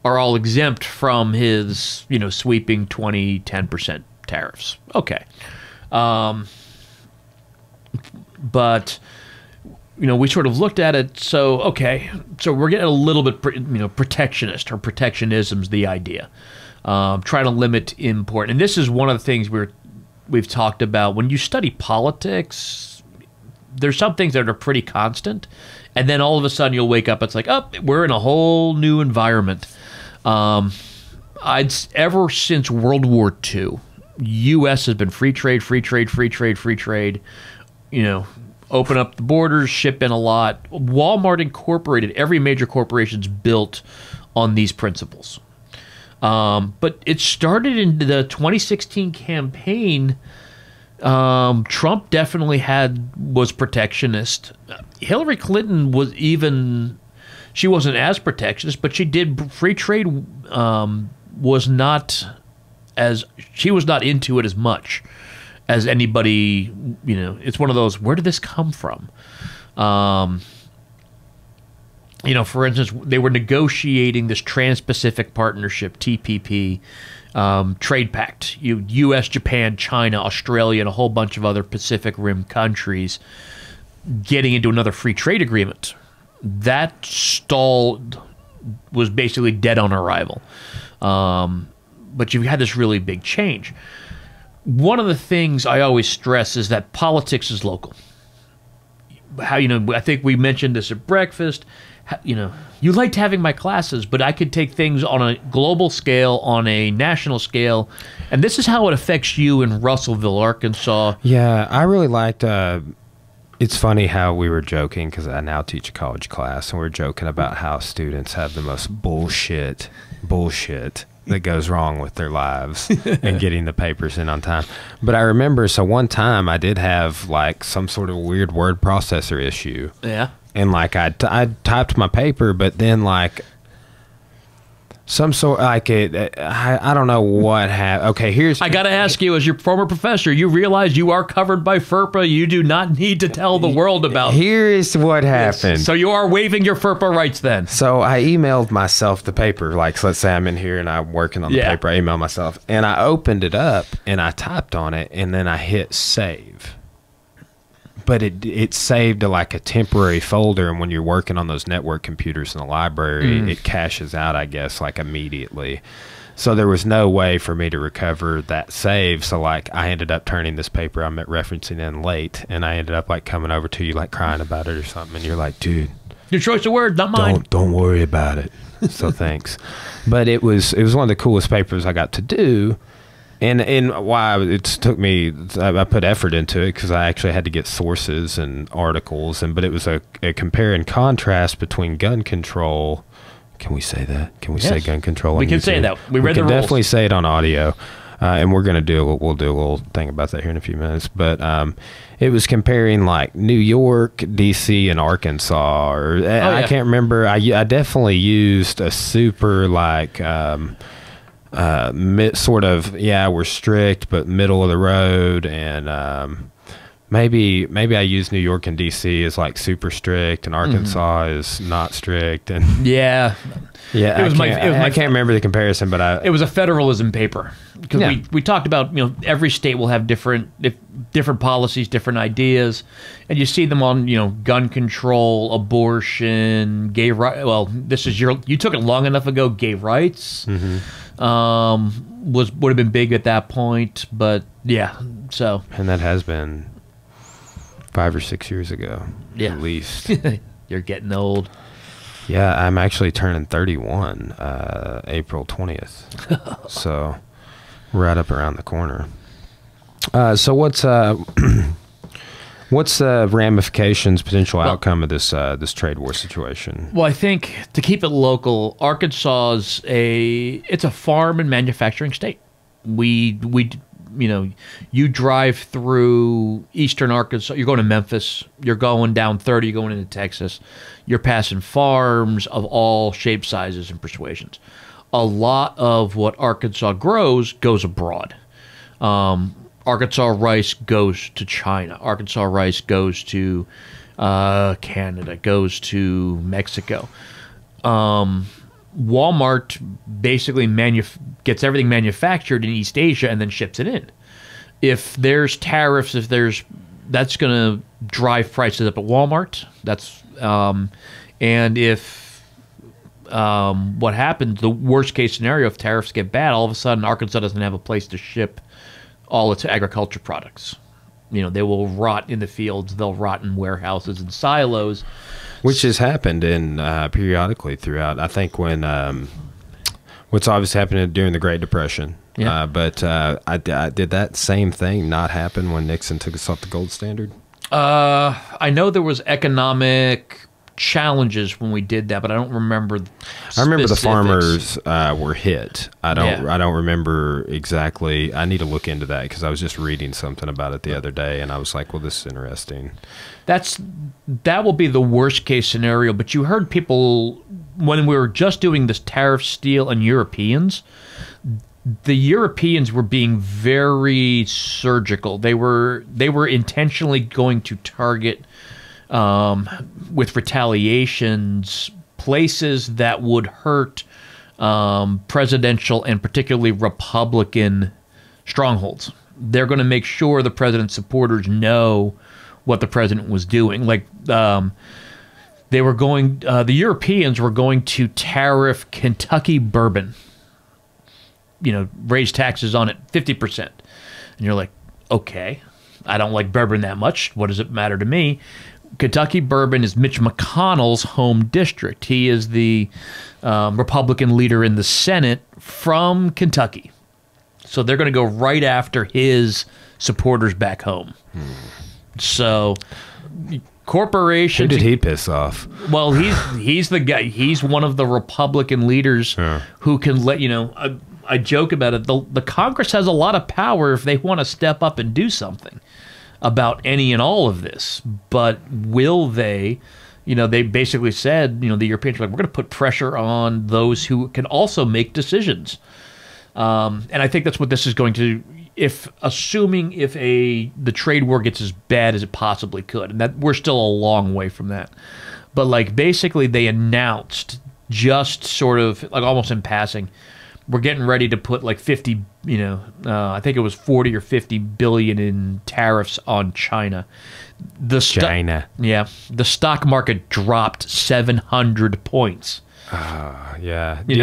are all exempt from his, sweeping 10% tariffs. Okay. But we sort of looked at it. So we're getting a little bit, protectionist, or protectionism's the idea. Trying to limit import, and this is one of the things we've talked about. When you study politics, there's some things that are pretty constant, and then all of a sudden you'll wake up. It's like, oh, we're in a whole new environment. Ever since World War II, U.S. has been free trade. Open up the borders, ship in a lot. Walmart Incorporated, every major corporation's built on these principles. But it started in the 2016 campaign. Trump definitely was protectionist. Hillary Clinton she wasn't as protectionist, but she did free trade. She was not into it as much as anybody. It's one of those. Where did this come from? For instance, they were negotiating this Trans-Pacific Partnership, TPP, trade pact. U.S., Japan, China, Australia, and a whole bunch of other Pacific Rim countries getting into another free trade agreement. That stalled, was basically dead on arrival. But you've had this really big change. One of the things I always stress is that politics is local. I think we mentioned this at breakfast. You liked having my classes, but I could take things on a global scale, on a national scale, and this is how it affects you in Russellville, Arkansas. Yeah, I really liked. It's funny how we were joking, because I now teach a college class, and we're joking about how students have the most bullshit that goes wrong with their lives and getting the papers in on time. But I remember, so one time I did have like some sort of weird word processor issue. Yeah. And like I typed my paper, but then like Some sort like it. I don't know what happened. Okay, here's. I got to ask you, as your former professor, you realize you are covered by FERPA. You do not need to tell the world about. Here is what happened. So you are waiving your FERPA rights then. So I emailed myself the paper. Like, so let's say I'm in here and I'm working on the paper. I emailed myself and I opened it up and I typed on it and then I hit save. But it saved to like a temporary folder, and when you're working on those network computers in the library, it caches out, I guess, like immediately. So there was no way for me to recover that save. So like I ended up turning this paper I'm referencing in late, and I ended up like coming over to you like crying about it or something, and you're like, dude, your choice of words, not mine. Don't worry about it. So thanks. But it was one of the coolest papers I got to do. And why it took me, I put effort into it because I actually had to get sources and articles, but it was a compare and contrast between gun control. Can we say that? Can we say gun control? We can say that. We read the rules. Definitely say it on audio, and we'll do a little thing about that here in a few minutes. But it was comparing like New York, D.C., and Arkansas. I can't remember. I definitely used a super like. Sort of, we're strict, but middle of the road, and maybe I use New York and DC as like super strict, and Arkansas is not strict, and I can't remember the comparison, but it was a federalism paper because we talked about every state will have different policies, different ideas, and you see them on gun control, abortion, gay rights. Well, this is you took it long enough ago. Gay rights. Would have been big at that point, but so. And that has been 5 or 6 years ago, at least. You're getting old. Yeah, I'm actually turning 31, April 20th. So, right up around the corner. So what's the ramifications, potential outcome of this trade war situation? Well, I think to keep it local, Arkansas is it's a farm and manufacturing state. You drive through eastern Arkansas. You're going to Memphis. You're going down 30. You're going into Texas. You're passing farms of all shapes, sizes, and persuasions. A lot of what Arkansas grows goes abroad. Arkansas rice goes to China. Arkansas rice goes to Canada, goes to Mexico. Walmart basically gets everything manufactured in East Asia and then ships it in. If there's tariffs, that's going to drive prices up at Walmart. That's and if what happens, the worst case scenario, if tariffs get bad, all of a sudden Arkansas doesn't have a place to ship all its agriculture products. They will rot in the fields. They'll rot in warehouses and silos. Which has happened periodically throughout. I think when what's obviously happened during the Great Depression. Yeah. But did that same thing not happen when Nixon took us off the gold standard? I know there was economic challenges when we did that, but I don't remember. I remember the farmers were hit. I don't remember exactly. I need to look into that because I was just reading something about it the other day, and I was like, "Well, this is interesting." That will be the worst case scenario. But you heard people when we were just doing this tariff steel and Europeans. The Europeans were being very surgical. They were intentionally going to target. With retaliations, places that would hurt presidential and particularly Republican strongholds. They're going to make sure the president's supporters know what the president was doing. Like the Europeans were going to tariff Kentucky bourbon. Raise taxes on it 50%, and you're like, okay, I don't like bourbon that much. What does it matter to me? Kentucky bourbon is Mitch McConnell's home district. He is the Republican leader in the Senate from Kentucky. So they're going to go right after his supporters back home. So corporations... Who did he piss off? Well, he's the guy. He's one of the Republican leaders who can let I joke about it. The Congress has a lot of power if they want to step up and do something about any and all of this, but will they, they basically said, the Europeans were like, we're going to put pressure on those who can also make decisions. And I think that's what this is going to, assuming the trade war gets as bad as it possibly could, and that we're still a long way from that. But like basically they announced just sort of like almost in passing, we're getting ready to put like 50, I think it was 40 or 50 billion in tariffs on China. China. Yeah. The stock market dropped 700 points. Yeah. Do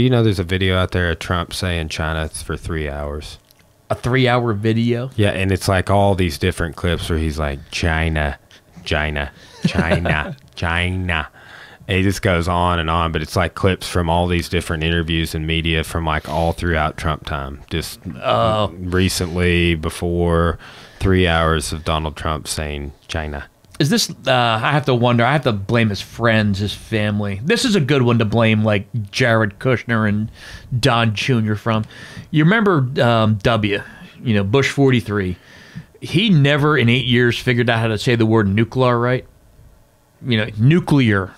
you know there's a video out there of Trump saying China for 3 hours? A 3-hour video? Yeah, and it's like all these different clips where he's like, China, China, China, China. And it just goes on, but it's like clips from all these different interviews and media from like all throughout Trump time. Just recently, before 3 hours of Donald Trump saying China. Is this, I have to wonder, I have to blame his friends, his family. This is a good one to blame like Jared Kushner and Don Jr. from. You remember W, Bush 43. He never in 8 years figured out how to say the word nuclear right. Nuclear.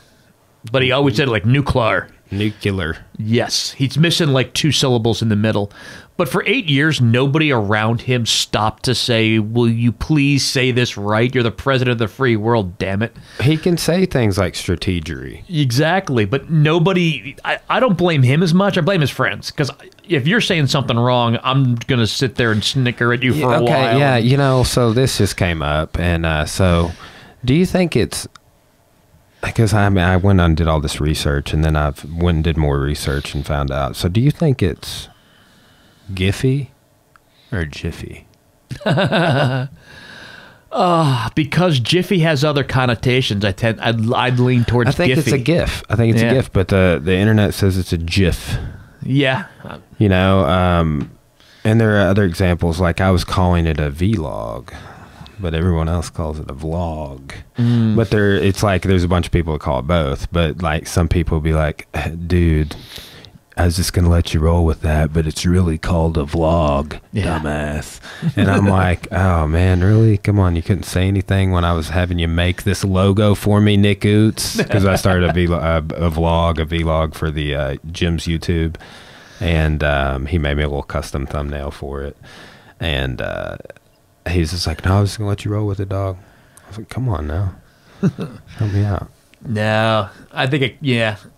But he always said like nuclear. Nuclear. Yes. He's missing like 2 syllables in the middle. But for 8 years, nobody around him stopped to say, will you please say this right? You're the president of the free world, damn it. He can say things like strategery. Exactly. But nobody, I don't blame him as much. I blame his friends. Because if you're saying something wrong, I'm going to sit there and snicker at you for a while. Yeah, so this just came up. And so do you think it's... Because I went and did all this research, and then I went and did more research and found out. So do you think it's Giphy or Jiffy? Because Jiffy has other connotations, I'd lean towards Giphy. I think it's a GIF. A GIF, but the internet says it's a GIF. Yeah. And there are other examples, like I was calling it a vlog, but everyone else calls it a vlog. But it's like there's a bunch of people that call it both. But like some people will be like, dude, I was just going to let you roll with that, but it's really called a vlog, dumbass. And I'm like, oh, man, really? Come on, you couldn't say anything when I was having you make this logo for me, Nick Oots? Because I started a vlog for the Jim's YouTube. And he made me a little custom thumbnail for it. And he's just like, no, I was just going to let you roll with it, dog. I was like, come on now. Help me out. No, I think,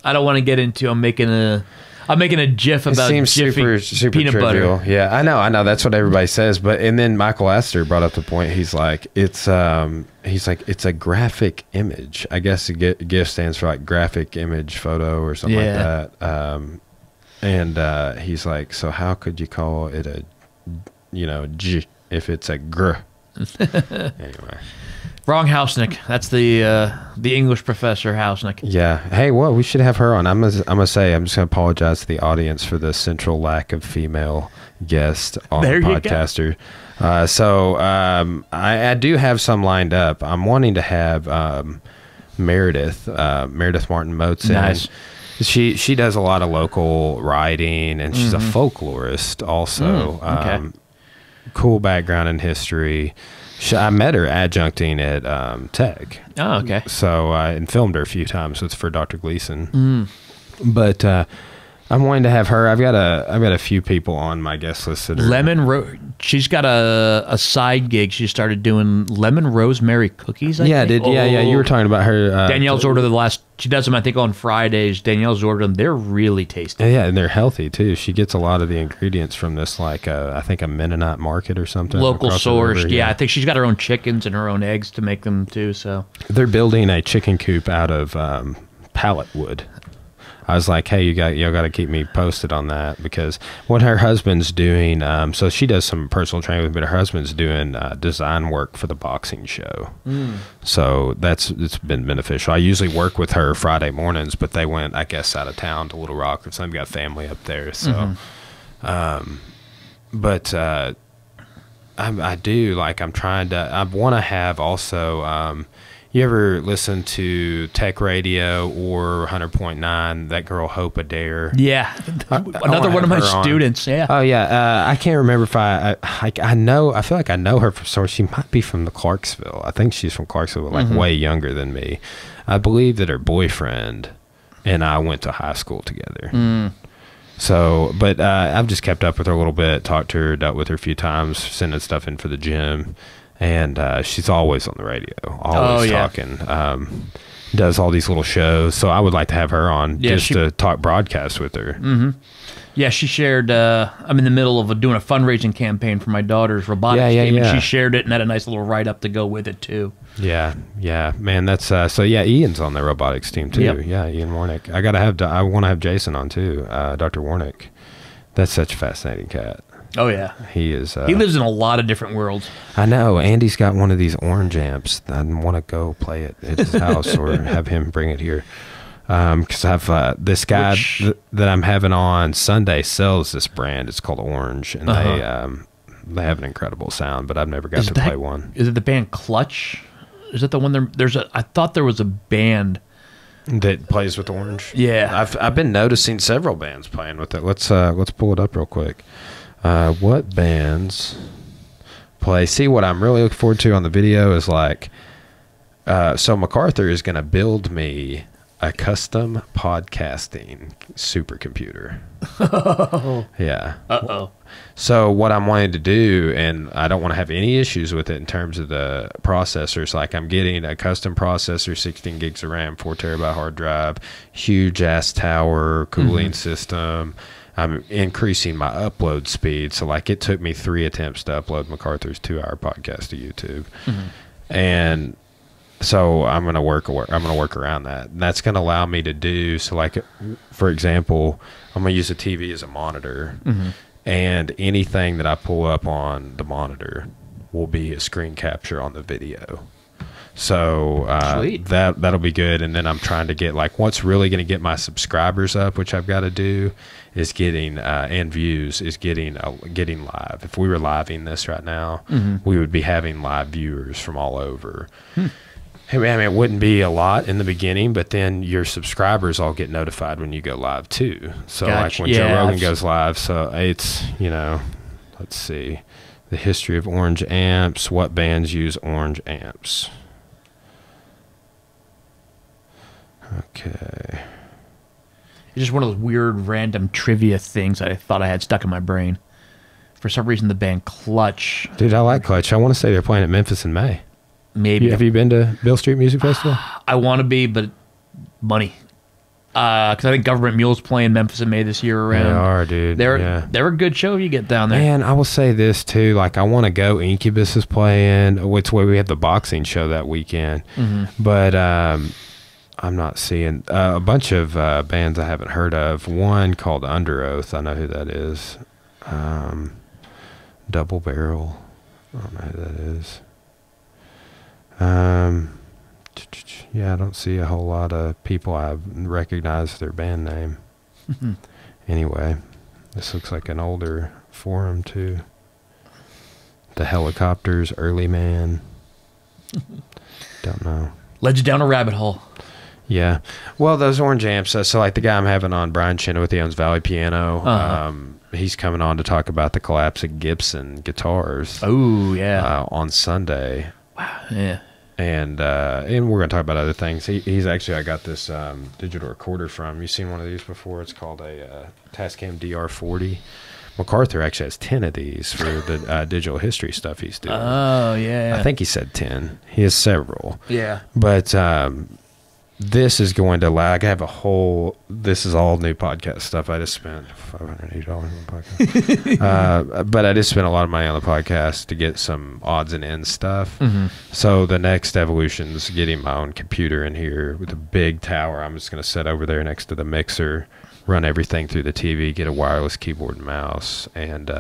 I don't want to get into, I'm making a GIF about seems Jiffy super peanut trivial. butter. Yeah, I know. That's what everybody says. But and then Michael Astor brought up the point. He's like, it's a graphic image. I guess GIF stands for like graphic image photo or something like that. And he's like, so how could you call it a, G if it's a gr? Anyway. Wrong Housenick. That's the English professor Housenick. Yeah. Hey, well, we should have her on. I'm gonna say I'm just gonna apologize to the audience for the central lack of female guest on the podcaster. I do have some lined up. I'm wanting to have Meredith Martin Motes. Nice. She does a lot of local writing, and she's a folklorist also. Cool background in history. I met her adjuncting at Tech. Oh, okay. So and filmed her a few times. So it's for Dr. Gleason. But I'm wanting to have her. I've got a few people on my guest list that are she's got a side gig. She started doing lemon rosemary cookies. I think. You were talking about her. Danielle's ordered she does them, I think, on Fridays. Danielle's ordered them. They're really tasty. Yeah, and they're healthy too. She gets a lot of the ingredients from this, like I think a Mennonite market or something. Local sourced. Yeah, I think she's got her own chickens and her own eggs to make them too. So they're building a chicken coop out of pallet wood. I was like, hey, y'all got to keep me posted on that, because what her husband's doing, so she does some personal training with me, but her husband's doing design work for the boxing show. So it's been beneficial. I usually work with her Friday mornings, but they went, I guess, out of town to Little Rock or something. Got family up there. So, I do. Like, I'm trying to. I want to have also. You ever listen to Tech Radio or 100.9? That girl Hope Adair. Yeah, another one of my students. Yeah. Oh yeah. I can't remember if I know. I feel like I know her from somewhere. She might be from the Clarksville. I think she's from Clarksville, but like way younger than me. I believe that her boyfriend and I went to high school together. So, but I've just kept up with her a little bit, talked to her, dealt with her a few times, sending stuff in for the gym. And she's always on the radio, always talking. Does all these little shows. So I would like to have her on just to talk broadcast with her. Yeah, she shared, I'm in the middle of doing a fundraising campaign for my daughter's robotics team, and she shared it and had a nice little write-up to go with it, too. Yeah, man, that's, so yeah, Ian's on the robotics team, too. Yep. Yeah, Ian Warnick. I want to have Jason on, too, Dr. Warnick. That's such a fascinating cat. Oh, yeah. He is. He lives in a lot of different worlds. I know. Andy's got one of these orange amps. I want to go play it at his house or have him bring it here. Because I've this guy that I'm having on Sunday sells this brand. It's called Orange, and they have an incredible sound, but I've never got to play one. Is it the band Clutch? Is it the one I thought there was a band that plays with Orange. Yeah. I've been noticing several bands playing with it. Let's pull it up real quick. What bands play? See, what I'm really looking forward to on the video is like, so MacArthur is going to build me a custom podcasting supercomputer. Yeah. So what I'm wanting to do, and I don't want to have any issues with it in terms of the processors, like I'm getting a custom processor, 16 gigs of RAM, 4 terabyte hard drive, huge ass tower, cooling system. I'm increasing my upload speed. So like it took me 3 attempts to upload MacArthur's 2-hour podcast to YouTube. And so I'm going to work around that. And that's going to allow me to do, so like, for example, I'm going to use a TV as a monitor, and anything that I pull up on the monitor will be a screen capture on the video. So that'll be good. And then I'm trying to get, like, what's really going to get my subscribers up, which I've got to do, is getting and views, is getting live. If we were living this right now, we would be having live viewers from all over. I mean, it wouldn't be a lot in the beginning, but then your subscribers all get notified when you go live too. So like when Joe Rogan goes live, so it's, let's see, the history of Orange amps. What bands use Orange amps? Okay. It's just one of those weird random trivia things I thought I had stuck in my brain. For some reason, the band Clutch. Dude, I like Clutch. I want to say they're playing at Memphis in May. Maybe. Have you been to Beale Street Music Festival? I want to be, but money. Because I think Government Mule's playing Memphis in May this year around. They are, dude. They're a good show if you get down there. Man, I will say this, too. Like, I want to go. Incubus is playing. It's where we have the boxing show that weekend. But I'm not seeing a bunch of bands I haven't heard of. One called Under Oath. I know who that is. Double Barrel. I don't know who that is. Yeah, I don't see a whole lot of people I recognize their band name. Anyway, this looks like an older forum too. The Helicopters, Early Man. Don't know. Led you down a rabbit hole. Yeah. Well, those Orange amps, so like the guy I'm having on, Brian Chenoweth, he owns Valley Piano. He's coming on to talk about the collapse of Gibson guitars. Oh, yeah. On Sunday. Wow, yeah. And we're going to talk about other things. He's actually, I got this digital recorder from. You seen one of these before? It's called a Tascam DR40. MacArthur actually has 10 of these for the digital history stuff he's doing. Oh, yeah. I think he said 10. He has several. Yeah. But this is going to allow, I have a whole, this is all new podcast stuff. I just spent $580 on the podcast. But I just spent a lot of money on the podcast to get some odds and ends stuff. So the next evolution is getting my own computer in here with a big tower. I'm just going to set over there next to the mixer, run everything through the TV, get a wireless keyboard and mouse. And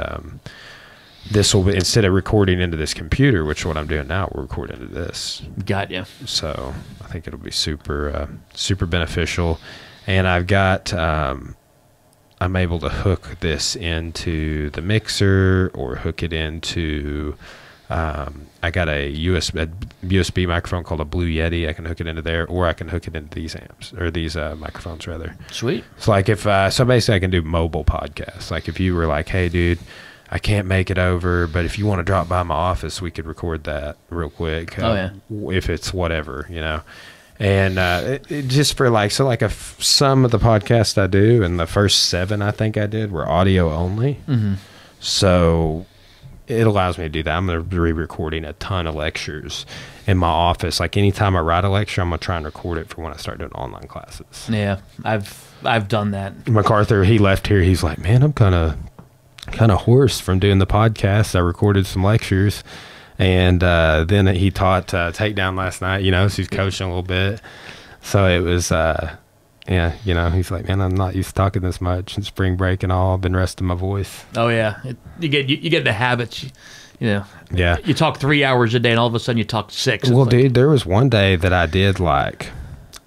this will be, instead of recording into this computer, which is what I'm doing now, we're recording into this. Got you. So I think it'll be super beneficial. And I've got I'm able to hook this into the mixer or hook it into, I got a USB microphone called a Blue Yeti. I can hook it into there, or I can hook it into these amps, or these microphones rather. Sweet. It's like if, so basically I can do mobile podcasts. Like if you were like, hey dude, I can't make it over, but if you want to drop by my office, we could record that real quick. If it's whatever, you know. And it just for like, so like some of the podcasts I do, and the first 7 I think I did were audio only. So it allows me to do that. I'm going to be re-recording a ton of lectures in my office. Like anytime I write a lecture, I'm going to try and record it for when I start doing online classes. Yeah, I've done that. MacArthur, he left here. He's like, man, I'm kind of hoarse from doing the podcast. I recorded some lectures, and then he taught takedown last night, you know, so he's coaching a little bit. So it was, yeah, you know, he's like, man, I'm not used to talking this much, and spring break and all, I've been resting my voice. Oh yeah, you get the habits, you know. Yeah. You talk 3 hours a day, and all of a sudden you talk 6. Well, dude, there was one day that I did like,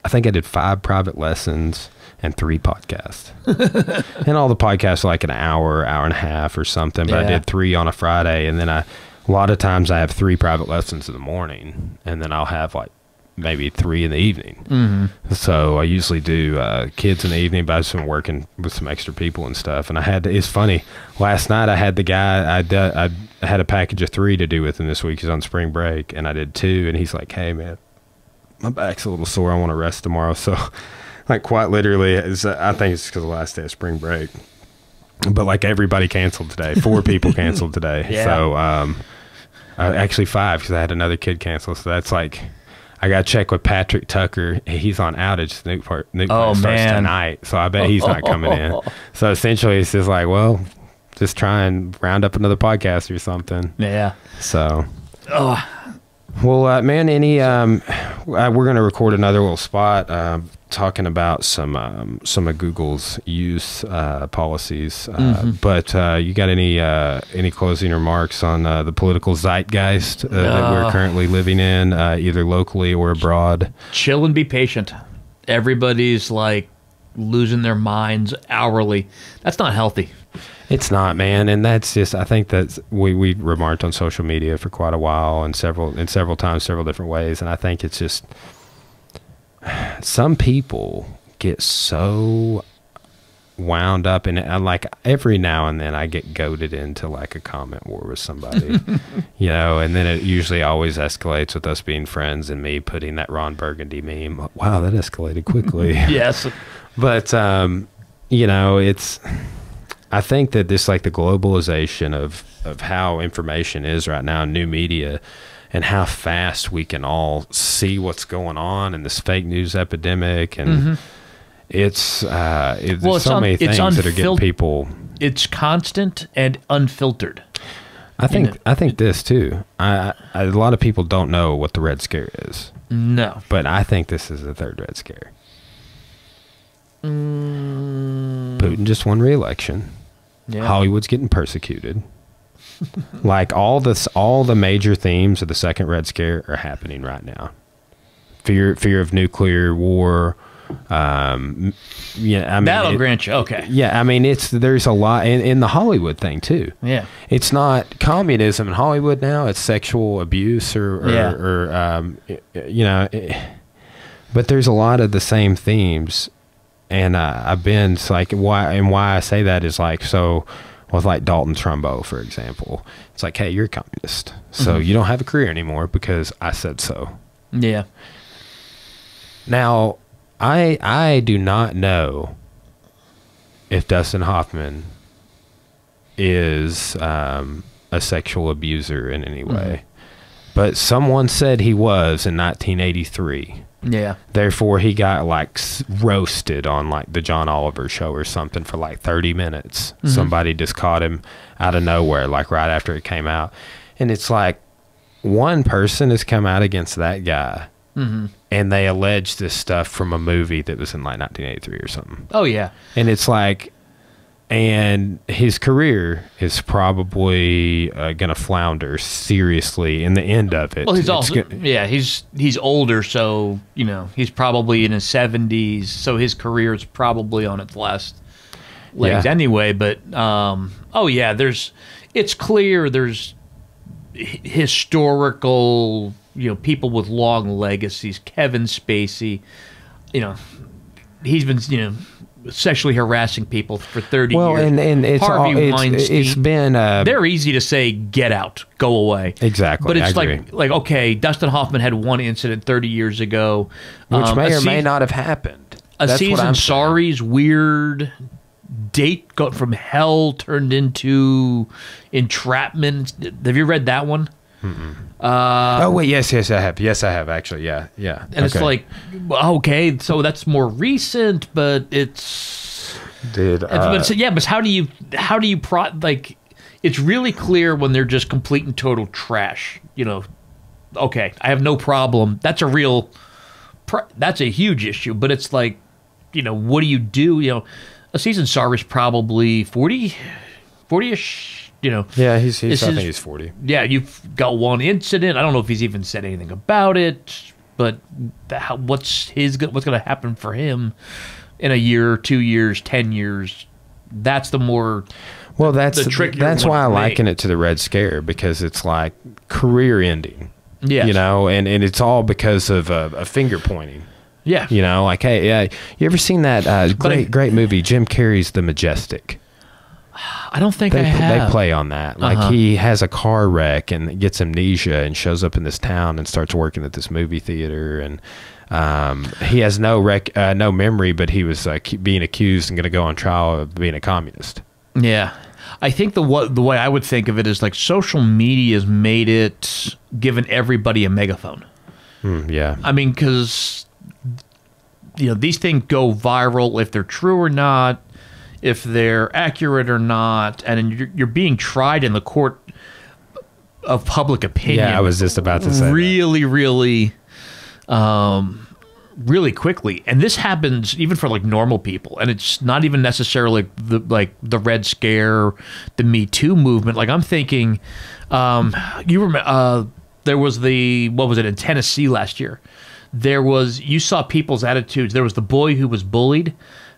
I think I did 5 private lessons and 3 podcasts. And all the podcasts are like an hour and a half or something, but I did 3 on a Friday, and then a lot of times I have 3 private lessons in the morning, and then I'll have like maybe 3 in the evening. So I usually do kids in the evening, but I've just been working with some extra people and stuff. And it's funny, last night I had the guy, I had a package of 3 to do with him this week. He's on spring break, and I did 2, and he's like, hey man, my back's a little sore, I want to rest tomorrow. So like quite literally, I think it's because of the last day of spring break, but like everybody canceled today. 4 people canceled today. So actually 5, because I had another kid cancel. So that's like, I got to check with Patrick Tucker. He's on outage. Nuke Park starts tonight, so I bet he's not coming in. So essentially it's just like, well, just try and round up another podcast or something. Yeah. So well, man, we're going to record another little spot talking about some of Google's use policies. But you got any closing remarks on the political zeitgeist that we're currently living in, either locally or abroad? Chill and be patient. Everybody's like losing their minds hourly. That's not healthy. It's not, man, and that's just, I think that we remarked on social media for quite a while, and several times, several different ways, and I think it's just, some people get so wound up in it. Like every now and then I get goaded into like a comment war with somebody, you know, and then it usually always escalates with us being friends and me putting that Ron Burgundy meme. Wow, that escalated quickly. Yes. But, you know, I think that this, like the globalization of how information is right now, new media, and how fast we can all see what's going on in this fake news epidemic, and there's so many things that are getting people. It's constant and unfiltered. I think this too. A lot of people don't know what the Red Scare is. No, but I think this is the 3rd Red Scare. Putin just won re-election. Yeah. Hollywood's getting persecuted. Like all the major themes of the 2nd Red Scare are happening right now. Fear of nuclear war. Yeah, I mean, that'll grant you. Okay. Yeah, I mean, there's a lot in the Hollywood thing too. Yeah, it's not communism in Hollywood now. It's sexual abuse or you know, but there's a lot of the same themes. And I've been like, why I say that is like, so with like Dalton Trumbo, for example, it's like, hey, you're a communist, so you don't have a career anymore because I said so. Yeah. Now, I do not know if Dustin Hoffman is a sexual abuser in any way, but someone said he was in 1983. Yeah. Therefore, he got like roasted on like the John Oliver show or something for like 30 minutes. Somebody just caught him out of nowhere, like right after it came out. And it's like one person has come out against that guy, and they allege this stuff from a movie that was in like 1983 or something. Oh, yeah. And it's like, and his career is probably going to flounder seriously in the end of it. Well, he's also, he's older, so, you know, he's probably in his 70s, so his career is probably on its last legs anyway. But oh yeah, it's clear there's historical, people with long legacies. Kevin Spacey, he's been sexually harassing people for 30 years. Well, and it's Harvey Weinstein. It's been they're easy to say, get out, go away. Exactly. But it's I agree. like okay, Dustin Hoffman had one incident 30 years ago, which may or may not have happened. Aziz Ansari's weird date got from hell turned into entrapment. Have you read that one? Oh wait, yes, I have. Yes, I have actually. Yeah. And it's like, okay, so that's more recent, but it's but how do you it's really clear when they're just complete and total trash. Okay, I have no problem. That's a huge issue, but it's like, what do you do? Aziz Ansari's probably 40-ish. Yeah, I think he's 40. Yeah, you've got one incident. I don't know if he's even said anything about it, but what's going to happen for him in a year, 2 years, 10 years? That's the more that's the trick. That's why I liken it to the Red Scare, because it's like career ending. Yeah, and it's all because of a finger pointing. Yeah, like, hey, yeah, you ever seen that great movie, Jim Carrey's The Majestic? I don't think I have. They play on that. Like he has a car wreck and gets amnesia and shows up in this town and starts working at this movie theater, and he has no memory, but he was being accused and going to go on trial of being a communist. Yeah, I think the way I would think of it is like social media has made it given everybody a megaphone. Yeah, I mean, because these things go viral if they're true or not, if they're accurate or not, and you're being tried in the court of public opinion. Yeah, I was just about to say really quickly, and this happens even for like normal people, and it's not even necessarily the Red Scare, the Me Too movement. Like I'm thinking, you remember there was what was it in Tennessee last year? You saw people's attitudes. There was the boy who was bullied.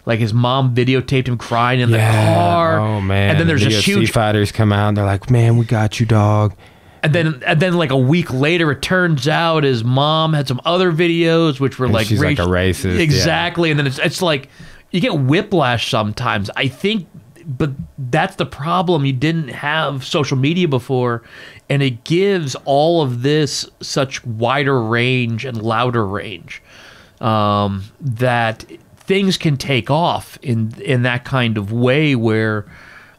Like his mom videotaped him crying in the car. Oh man! And then there's this huge fighters come out and they're like, "Man, we got you, dog." And then like a week later, it turns out his mom had some other videos which were like she's like a racist. Exactly. Yeah. And then it's like you get whiplash sometimes. I think, but that's the problem. You didn't have social media before, and it gives all of this such wider range and louder range that things can take off in that kind of way where,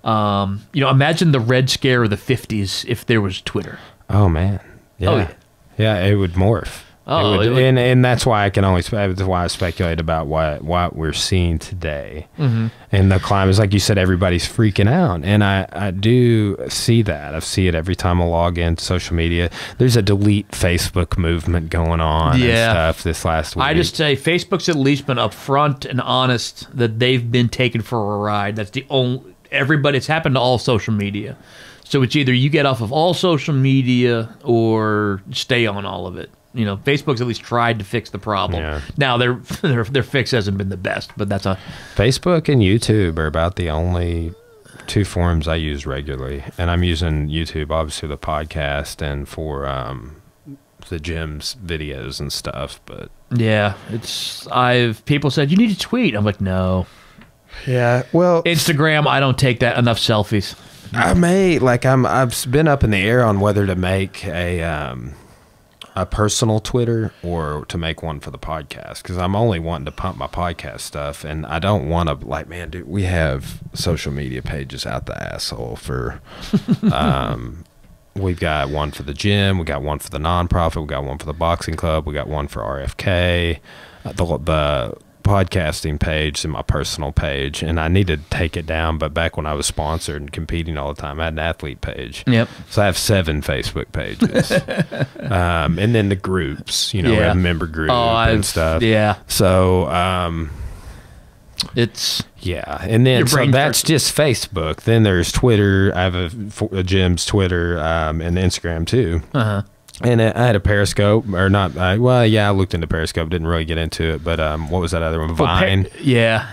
imagine the Red Scare of the 50s if there was Twitter. Oh, man. Yeah. Oh, yeah. Yeah, it would morph. Oh, and that's why that's why I speculate about what we're seeing today. Mm-hmm. And the climate is, like you said, everybody's freaking out. And I do see that. I see it every time I log into social media. There's a delete Facebook movement going on and stuff this last week. I just say Facebook's at least been upfront and honest that they've been taken for a ride. That's the only... It's happened to all social media. So it's either you get off of all social media or stay on all of it. Facebook's at least tried to fix the problem. Yeah. Now their fix hasn't been the best, but that's Facebook and YouTube are about the only two forums I use regularly, and I'm using YouTube obviously the podcast and for the gym's videos and stuff. But yeah, people said you need to tweet. I'm like, no. Yeah, well, Instagram, I don't take that enough selfies. I've been up in the air on whether to make a personal Twitter or to make one for the podcast, because I'm only wanting to pump my podcast stuff, and I don't want to man, dude, we have social media pages out the asshole for we've got one for the gym, we got one for the nonprofit, we got one for the boxing club, we got one for RFK, the podcasting page and my personal page, and I need to take it down, but back when I was sponsored and competing all the time, I had an athlete page. Yep. So I have 7 Facebook pages. And then the groups, we have member group and stuff. Yeah. So it's and then so that's just Facebook. Then there's Twitter. I have a gym's Twitter and Instagram too. And I had a Periscope, or not. I looked into Periscope, didn't really get into it. But what was that other one? Vine. Yeah.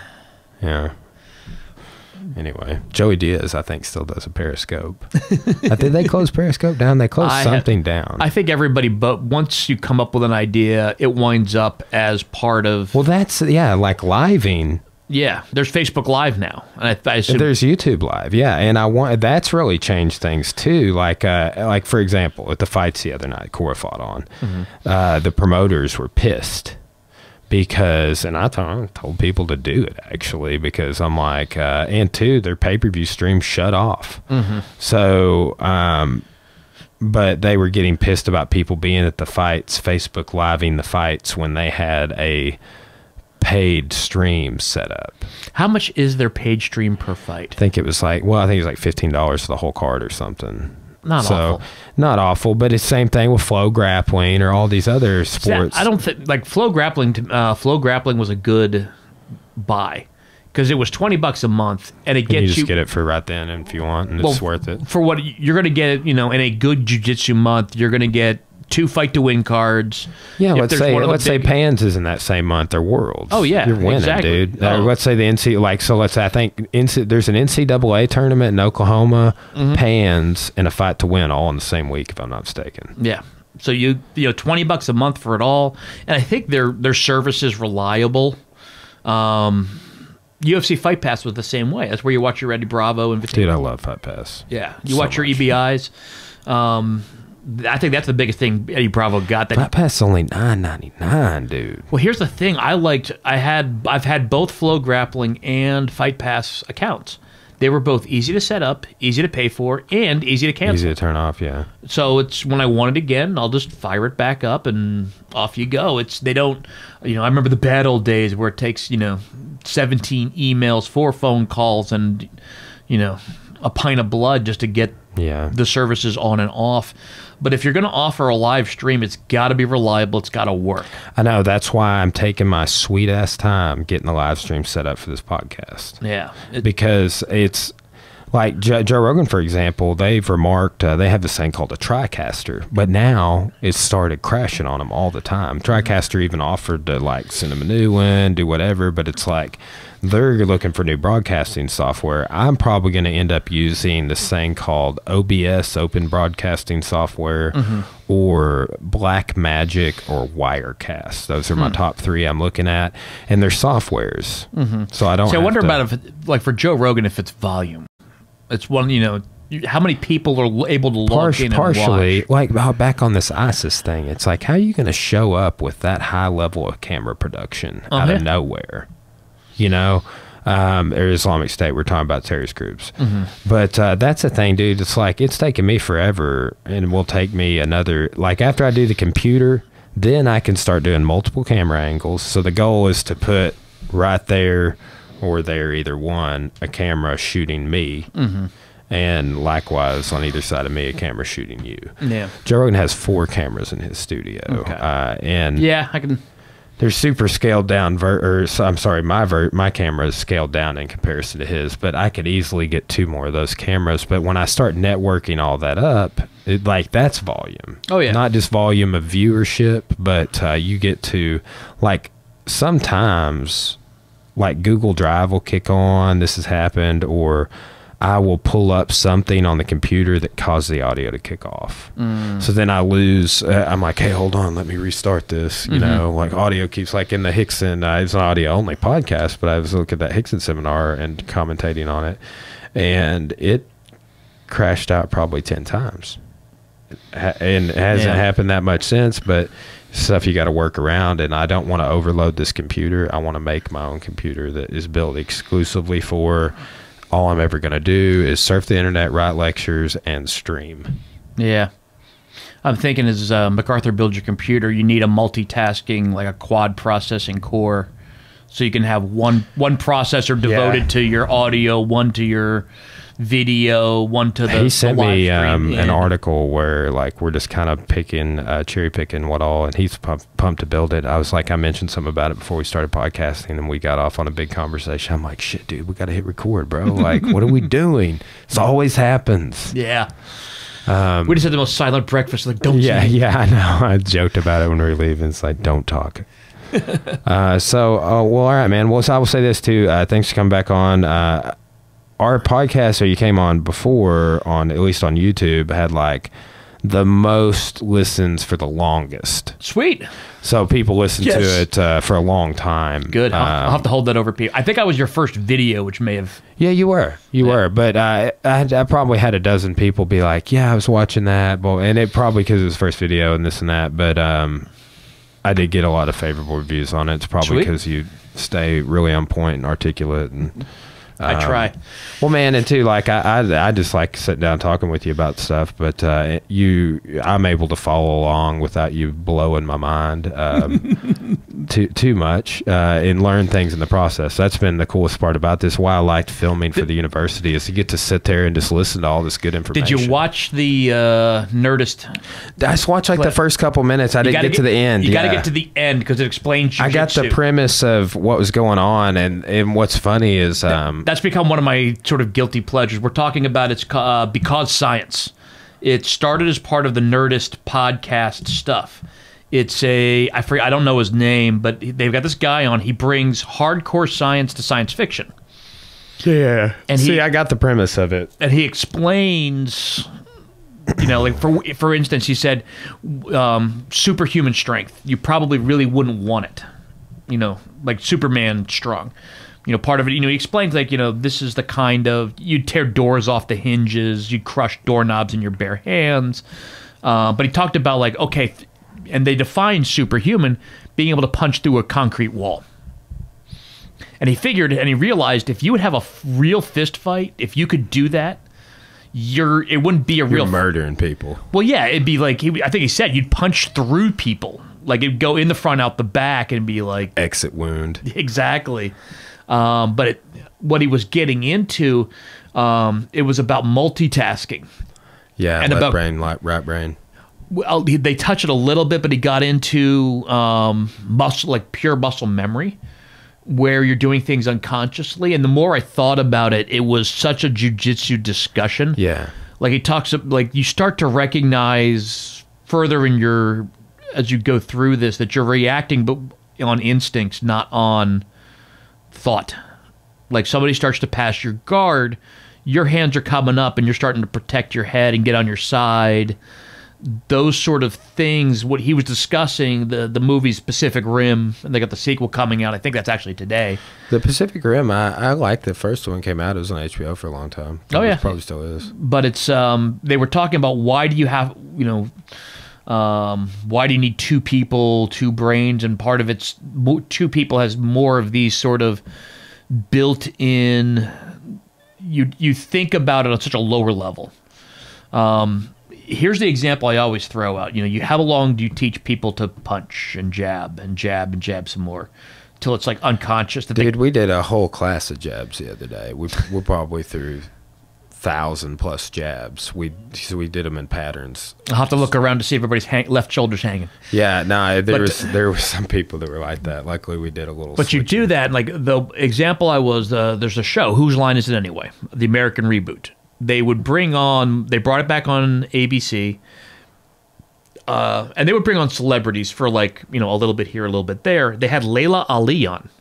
Anyway, Joey Diaz, I think, still does a Periscope. Did they close Periscope down? They closed something down. I think everybody, but once you come up with an idea, it winds up as part of... Well, that's, like living. Yeah, there's Facebook Live now. And I assume there's YouTube Live, yeah. And that's really changed things, too. Like for example, at the fights the other night, Cora fought on, the promoters were pissed. Because, and I told people to do it, actually, because I'm like, and two, their pay-per-view stream shut off. So, but they were getting pissed about people being at the fights, Facebook Living the fights when they had a paid stream set up. How much is their paid stream per fight? I think it was like, $15 for the whole card or something. Not awful. Not awful, but it's the same thing with Flow Grappling or all these other sports. I don't think, like, Flow Grappling was a good buy because it was $20 a month, and it gets you just get it for right then if you want, and it's worth it. For what you're going to get, in a good jiu-jitsu month, you're going to get 2 fight to win cards. Yeah, let's say Pans is in that same month or Worlds. Oh yeah, you're winning, exactly. Dude. Let's say the I think there's an NCAA tournament in Oklahoma, Pans, and a fight to win all in the same week, if I'm not mistaken. Yeah. So you $20 a month for it all, and I think their service is reliable. UFC Fight Pass was the same way. That's where you watch your Eddie Bravo and Dude, I love Fight Pass. Yeah, you watch your EBIs. I think that's the biggest thing Eddie Bravo got. That Fight Pass is only $9.99, dude. Well, here's the thing. I've had both Flow Grappling and Fight Pass accounts. They were both easy to set up, easy to pay for, and easy to cancel. Easy to turn off, yeah. So it's when I want it again, I'll just fire it back up and off you go. They don't, I remember the bad old days where it takes, 17 emails, 4 phone calls, and, a pint of blood just to get the services on and off. But if you're going to offer a live stream, it's got to be reliable. It's got to work. I know. That's why I'm taking my sweet-ass time getting the live stream set up for this podcast. Yeah. Because it's like Joe Rogan, for example, they've remarked they have this thing called a TriCaster, but now it's started crashing on them all the time. TriCaster even offered to send them a new one, do whatever, but it's like they're looking for new broadcasting software. I'm probably going to end up using this thing called OBS, Open Broadcasting Software, or Blackmagic or Wirecast. Those are my top 3 I'm looking at, and they're softwares. So I don't. So I wonder about if, for Joe Rogan, if it's volume. It's one, how many people are able to log in and partially, back on this ISIS thing, it's like, how are you going to show up with that high level of camera production out of nowhere? Or Islamic State, we're talking about terrorist groups. But that's the thing, dude. It's like, it's taking me forever, and it will take me another, after I do the computer, then I can start doing multiple camera angles. So the goal is to put right there or there, either one, a camera shooting me, and likewise on either side of me, a camera shooting you. Yeah. Joe Rogan has 4 cameras in his studio. Okay. And yeah, I can. They're super scaled down. My camera is scaled down in comparison to his, but I could easily get 2 more of those cameras. But when I start networking all that up, that's volume. Oh yeah. Not just volume of viewership, but you get to sometimes. Google Drive will kick on. This has happened, or I will pull up something on the computer that caused the audio to kick off. So then I lose. I'm like, hey, hold on, let me restart this. Audio keeps in the Hickson. It's an audio only podcast, but I was looking at that Hickson seminar and commentating on it, and it crashed out probably 10 times, and it hasn't happened that much since, but. Stuff you got to work around, and I don't want to overload this computer. I want to make my own computer that is built exclusively for all I'm ever going to do is surf the internet, write lectures, and stream. Yeah. I'm thinking as MacArthur builds your computer, you need a multitasking, a quad processing core, so you can have one processor devoted to your audio, one to your video, one to the He sent me an article article where we're just kind of cherry picking what all, and he's pumped to build it. I mentioned something about it before we started podcasting, and we got off on a big conversation. I'm like, shit, dude, we got to hit record, bro. What are we doing? This always happens. Yeah. We just had the most silent breakfast. Don't yeah, I know. I joked about it when we were leaving. It's don't talk. All right, man. Well, so I will say this too. Thanks for coming back on. our podcast that you came on before, on at least on YouTube, had like the most listens for the longest. Sweet. So people listen to it for a long time. Good. I'll have to hold that over people. I think I was your first video, which may have... Yeah, you were. You were. But I probably had a dozen people be like, yeah, I was watching that. Well, and it probably because it was the first video and this and that. But I did get a lot of favorable reviews on it. It's probably because you stay really on point and articulate. And I try. Well, man, and too, like I just like sitting down talking with you about stuff, but I'm able to follow along without you blowing my mind too much and learn things in the process. That's been the coolest part about this. Why I liked filming for the university is to get to sit there and just listen to all this good information. Did you watch the Nerdist? I just watched like the first couple minutes. I didn't get to the end. You got to get to the end because it explains jiu-jitsu. I got the premise of what was going on, and what's funny is that's become one of my sort of guilty pleasures. We're talking about it's Because Science. It started as part of the Nerdist podcast stuff. It's I don't know his name, but they've got this guy on. He brings hardcore science to science fiction. Yeah. And I got the premise of it. And he explains, like for instance, he said, superhuman strength. You probably really wouldn't want it. Like Superman strong. Part of it, he explains like, this is the kind of, you'd tear doors off the hinges, you'd crush doorknobs in your bare hands. But he talked about like, okay, and they define superhuman, being able to punch through a concrete wall. And he figured, and he realized if you would have a real fist fight, if you could do that, it wouldn't be a real... You're murdering people. Well, yeah, it'd be like, I think he said, you'd punch through people. Like, it'd go in the front, out the back, and be like... Exit wound. Exactly. But what he was getting into, it was about multitasking. Yeah, and left brain, right brain. Well, they touch it a little bit, but he got into pure muscle memory, where you're doing things unconsciously. And the more I thought about it, it was such a jiu-jitsu discussion. Yeah. Like he talks, like you start to recognize further as you go through this, that you're reacting but on instincts, not on thought. Like somebody starts to pass your guard, your hands are coming up and you're starting to protect your head and get on your side. Those sort of things. What he was discussing, the movie's Pacific Rim, and they got the sequel coming out. I think that's actually today. The Pacific Rim, I like the first one came out. It was on HBO for a long time. Oh yeah, probably still is. But it's they were talking about why do you have why do you need two people, two brains, and part of it's two people has more of these sort of built-in. You think about it on such a lower level. Here's the example I always throw out. How long do you teach people to punch and jab and jab and jab some more till it's like unconscious? Dude, we did a whole class of jabs the other day. We're probably through 1,000+ jabs. We did them in patterns. I'll have to look around to see if everybody's left shoulder's hanging. Yeah, no, there were some people that were like that. Luckily, we did a little. But switching. You do that, like the example there's a show. Whose Line Is It Anyway? The American reboot. They brought it back on ABC, and they would bring on celebrities for like, a little bit here, a little bit there. They had Layla Ali on.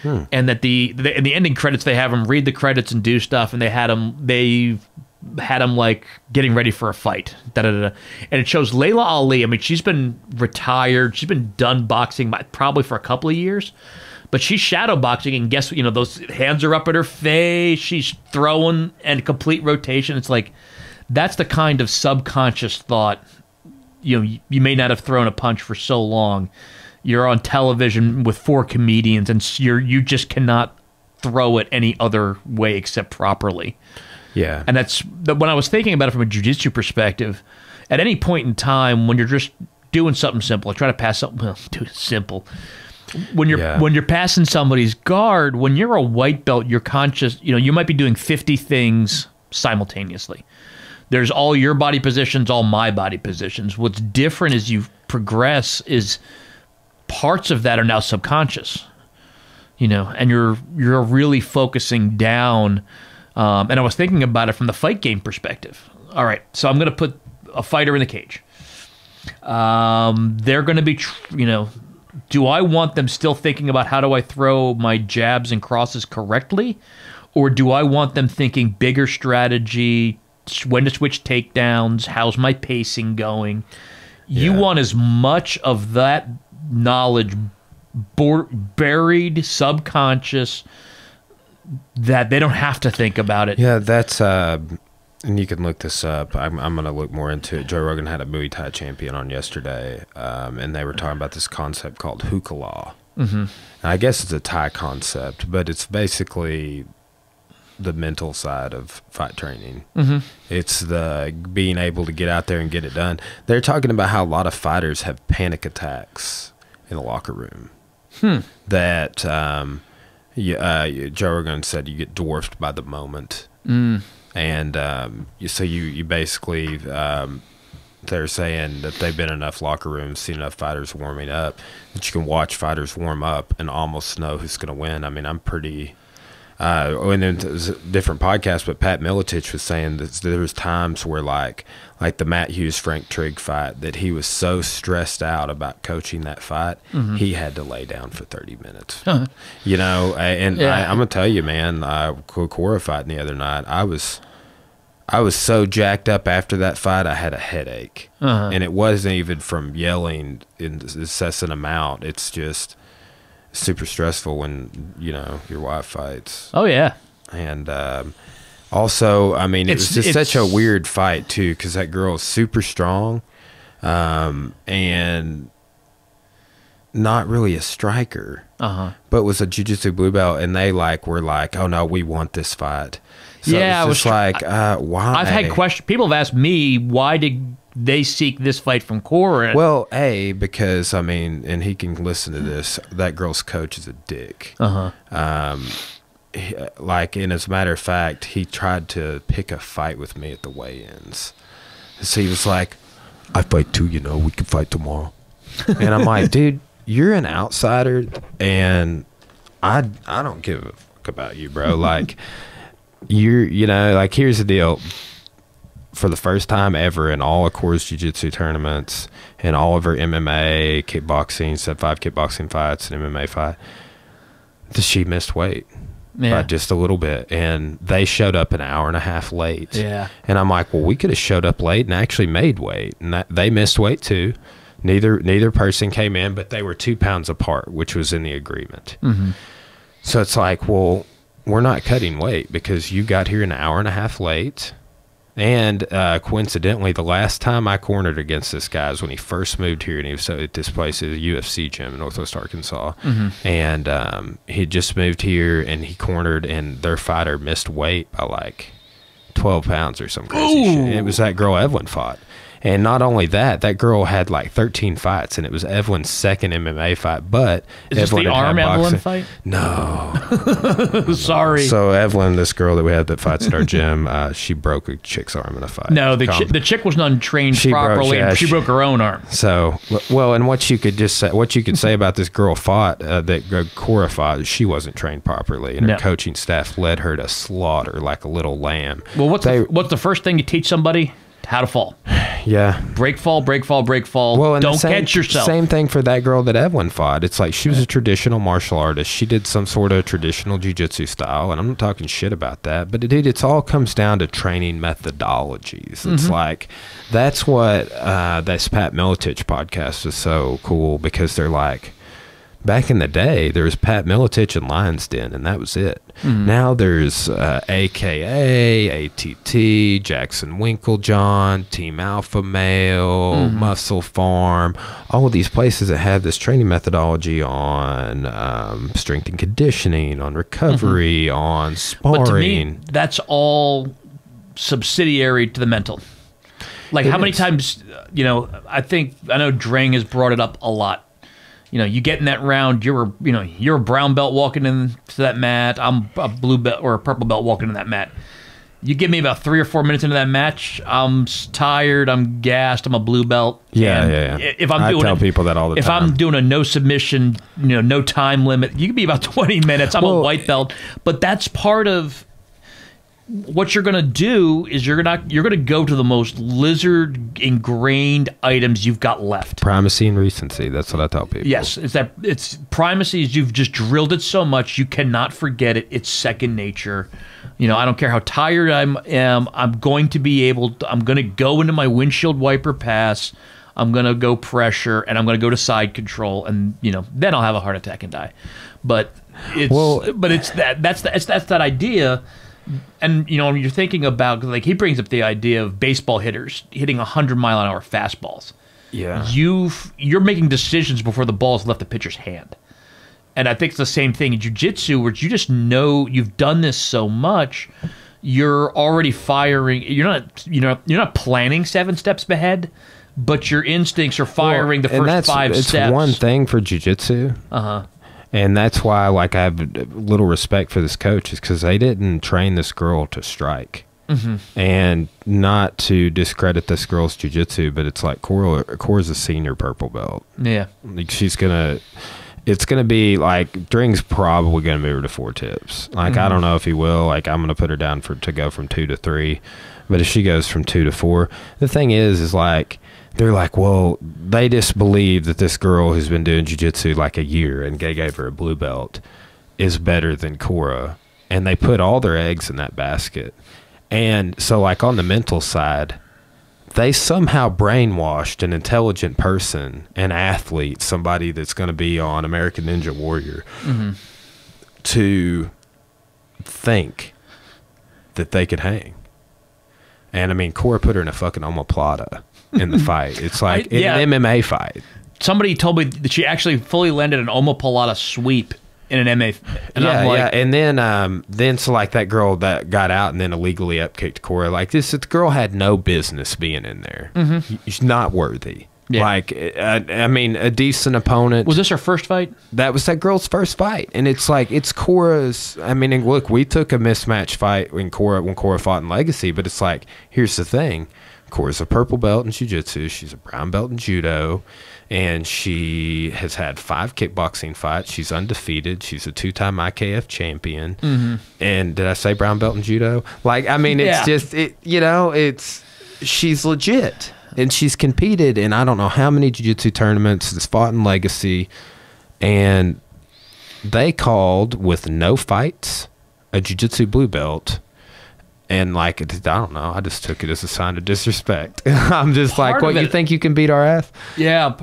And that in the ending credits, they have him read the credits and do stuff, and they had him like getting ready for a fight. And it shows Layla Ali. I mean, she's been retired. She's been done boxing probably for a couple of years. But she's shadow boxing, and guess what? Those hands are up at her face. She's throwing and complete rotation. It's like, that's the kind of subconscious thought. You may not have thrown a punch for so long. You're on television with 4 comedians, and you just cannot throw it any other way except properly. Yeah. And when I was thinking about it from a jiu-jitsu perspective, at any point in time when you're just doing something simple, like trying to pass something simple. When you're passing somebody's guard, when you're a white belt, you're conscious. You might be doing 50 things simultaneously. There's all your body positions, all my body positions. What's different as you progress is parts of that are now subconscious. And you're really focusing down. And I was thinking about it from the fight game perspective. All right, so I'm going to put a fighter in the cage. They're going to be, do I want them still thinking about how do I throw my jabs and crosses correctly? Or do I want them thinking bigger strategy, when to switch takedowns, how's my pacing going? You want as much of that knowledge buried, subconscious, that they don't have to think about it. Yeah, that's and you can look this up. I'm going to look more into it. Joe Rogan had a Muay Thai champion on yesterday, and they were talking about this concept called hookah law. And I guess it's a Thai concept, but it's basically the mental side of fight training. It's the being able to get out there and get it done. They're talking about how a lot of fighters have panic attacks in the locker room. That Joe Rogan said you get dwarfed by the moment. And so you basically, they're saying that they've been in enough locker rooms, seen enough fighters warming up, that you can watch fighters warm up and almost know who's going to win. I mean, I'm pretty... and then there's a different podcast, but Pat Miletich was saying that there was times where like the Matt Hughes Frank Trigg fight, that he was so stressed out about coaching that fight, he had to lay down for 30 minutes. You know, and I'm gonna tell you, man, Cora fighting the other night, I was so jacked up after that fight, I had a headache, and it wasn't even from yelling in incessant amount. It's just super stressful when, you know, your wife fights. Oh, yeah. And also, I mean, it was just such a weird fight, too, because that girl is super strong and not really a striker, but was a jiu-jitsu blue belt, and they were like, oh, no, we want this fight. So yeah, it was just why? I've had questions. People have asked me, why did they seek this fight from Cora? Well, because, I mean, and he can listen to this, that girl's coach is a dick. And as a matter of fact, he tried to pick a fight with me at the weigh-ins. So he was like, I fight too, you know, we can fight tomorrow. And I'm like, dude, you're an outsider, and I don't give a fuck about you, bro. Like, you know, like, here's the deal. For the first time ever in all of Cora's jiu-jitsu tournaments and all of her MMA, kickboxing, Set 5 kickboxing fights, and MMA fight, she missed weight by just a little bit. And they showed up an hour and a half late. And I'm like, well, we could have showed up late and actually made weight. And they missed weight too. Neither person came in, but they were 2 pounds apart, which was in the agreement. So it's like, well, we're not cutting weight because you got here an hour and a half late. And coincidentally, the last time I cornered against this guy was when he first moved here, and he was at this place, a UFC gym in Northwest Arkansas. And he had just moved here, and he cornered, and their fighter missed weight by like 12 pounds or some crazy shit. It was that girl Evelyn fought. And not only that, that girl had like 13 fights, and it was Evelyn's second MMA fight. But is this the arm Evelyn fight? No. Sorry. So Evelyn, this girl that we had that fights at our gym, she broke a chick's arm in a fight. No, the chick was not trained properly, and she broke her own arm. So, well, and what you could say about this girl that Cora fought, she wasn't trained properly, and her coaching staff led her to slaughter like a little lamb. Well, what's the first thing you teach somebody? How to fall. Yeah. Break, fall, break, fall, break, fall. Well, and don't catch yourself. Same thing for that girl that Evelyn fought. It's like she was a traditional martial artist. She did some sort of traditional jiu-jitsu style, and I'm not talking shit about that. But, dude, it all comes down to training methodologies. It's like that's what this Pat Miletich podcast is so cool, because they're like, back in the day, there was Pat Miletich and Lion's Den, and that was it. Now there's AKA, ATT, Jackson Winklejohn, Team Alpha Male, Muscle Farm, all of these places that have this training methodology on strength and conditioning, on recovery, on sparring. But to me, that's all subsidiary to the mental. Like, how many times, you know, I know Drang has brought it up a lot. You know, you get in that round, you're a brown belt walking into that mat. I'm a blue belt or a purple belt walking into that mat. You give me about 3 or 4 minutes into that match, I'm tired, I'm gassed, I'm a blue belt. Yeah. If I tell people that all the time. If I'm doing a no submission, no time limit, you can be about 20 minutes. I'm a white belt, but that's part of what you're going to do is you're going to go to the most lizard ingrained items you've got left. Primacy and recency. That's what I tell people. Yes, it's primacy is you've just drilled it so much you cannot forget it. It's second nature. I don't care how tired I am. I'm going to go into my windshield wiper pass. I'm going to go pressure, and I'm going to go to side control, and then I'll have a heart attack and die. But it's that idea. And when you're thinking about, like, he brings up the idea of baseball hitters hitting 100-mile-an-hour fastballs. Yeah, you're making decisions before the ball's left the pitcher's hand. And I think it's the same thing in jiu-jitsu, where you just know you've done this so much, you're already firing. You're not planning 7 steps ahead, but your instincts are firing the first 5 steps. It's one thing for jiu-jitsu. And that's why, like, I have little respect for this coach, is because they didn't train this girl to strike. And not to discredit this girl's jiu-jitsu, but it's like Cora's a senior purple belt. Yeah. Like, it's going to be, like, Dring's probably going to move her to 4 tips. Like, I don't know if he will. Like, I'm going to put her down to go from 2 to 3. But if she goes from 2 to 4, the thing is like, they're like, well, they just believe that this girl who's been doing jiu-jitsu like a year and gave her a blue belt is better than Cora. And they put all their eggs in that basket. And so, like, on the mental side, they somehow brainwashed an intelligent person, an athlete, somebody that's going to be on American Ninja Warrior, to think that they could hang. And, I mean, Cora put her in a fucking omoplata in the fight. It's like an MMA fight. Somebody told me that she actually fully landed an omoplata sweep in an MMA. And I'm like, and then so, like, that girl that got out and then illegally upkicked Cora, like, the girl had no business being in there. She's not worthy. Yeah. Like, I mean, a decent opponent. Was this her first fight? That was that girl's first fight. And it's like, it's Cora's. I mean, and look, we took a mismatch fight when Cora fought in Legacy, but it's like, here's the thing. Cora's a purple belt in jiu-jitsu. She's a brown belt in judo. And she has had 5 kickboxing fights. She's undefeated. She's a 2-time IKF champion. And did I say brown belt in judo? Like, I mean, it's just, she's legit. And she's competed in I don't know how many jiu-jitsu tournaments. Has fought in Legacy. And they called, with no fights, a jiu-jitsu blue belt. And, like, I don't know. I just took it as a sign of disrespect. I'm just like, what, you think you can beat our ass? Yeah.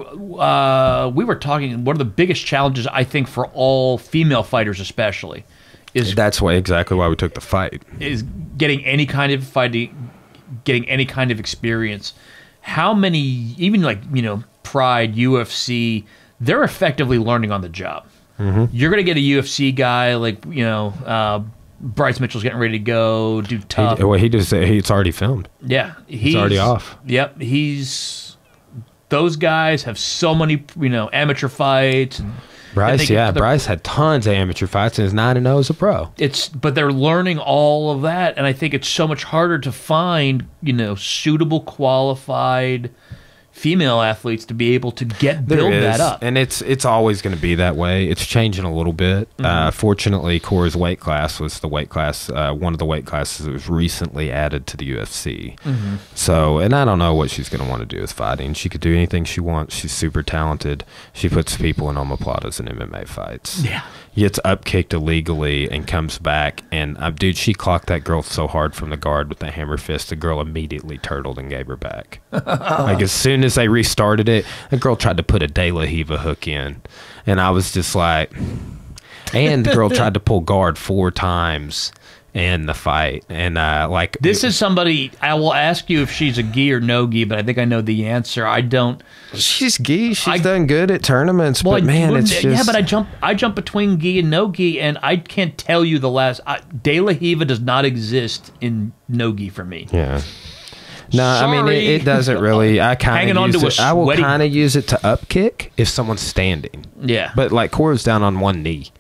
We were talking, one of the biggest challenges, I think, for all female fighters especially, is... That's exactly why we took the fight. Is getting any kind of fighting, getting any kind of experience. How many, even, like, Pride, UFC, they're effectively learning on the job. You're going to get a UFC guy, like, Bryce Mitchell's getting ready to go do tough. It's already filmed. Yeah, he's already off. Yep, those guys have so many amateur fights. And Bryce had tons of amateur fights and is 9-0 as a pro. But they're learning all of that, and I think it's so much harder to find suitable, qualified female athletes to be able to build that up. And it's always going to be that way. It's changing a little bit. Fortunately, Cora's weight class was the weight class, one of the weight classes that was recently added to the UFC. So, and I don't know what she's going to want to do with fighting. She could do anything she wants. She's super talented. She puts people in omoplatas in MMA fights. Yeah. Gets upkicked illegally and comes back. And, dude, she clocked that girl so hard from the guard with the hammer fist, the girl immediately turtled and gave her back. Like, as soon as they restarted it, the girl tried to put a De La Hiva hook in. And I was just like... And the girl tried to pull guard 4 times in the fight. And, like... This is somebody... I will ask you if she's a gi or no gi, but I think I know the answer. I don't... She's gi. She's done good at tournaments, but, man, it's just... Yeah, but I jump between gi and no gi, and I can't tell you the last... De La Hiva does not exist in no gi for me. Yeah. No, sorry. I mean, it doesn't really. I kind of use it. I will kind of use it to up kick if someone's standing. Yeah. But, like, Cora's down on one knee.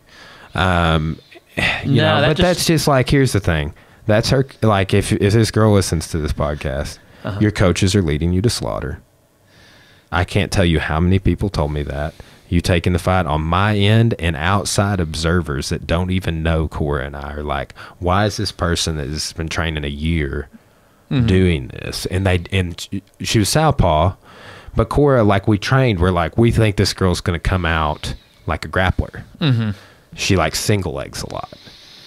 But that's just like, here's the thing. That's her, like, if this girl listens to this podcast, your coaches are leading you to slaughter. I can't tell you how many people told me that. you taking the fight on my end, and outside observers that don't even know Cora and I are like, why is this person that has been training a year doing this? And she was southpaw, but Cora, like, we trained, we're like, we think this girl's going to come out like a grappler. She like single legs a lot.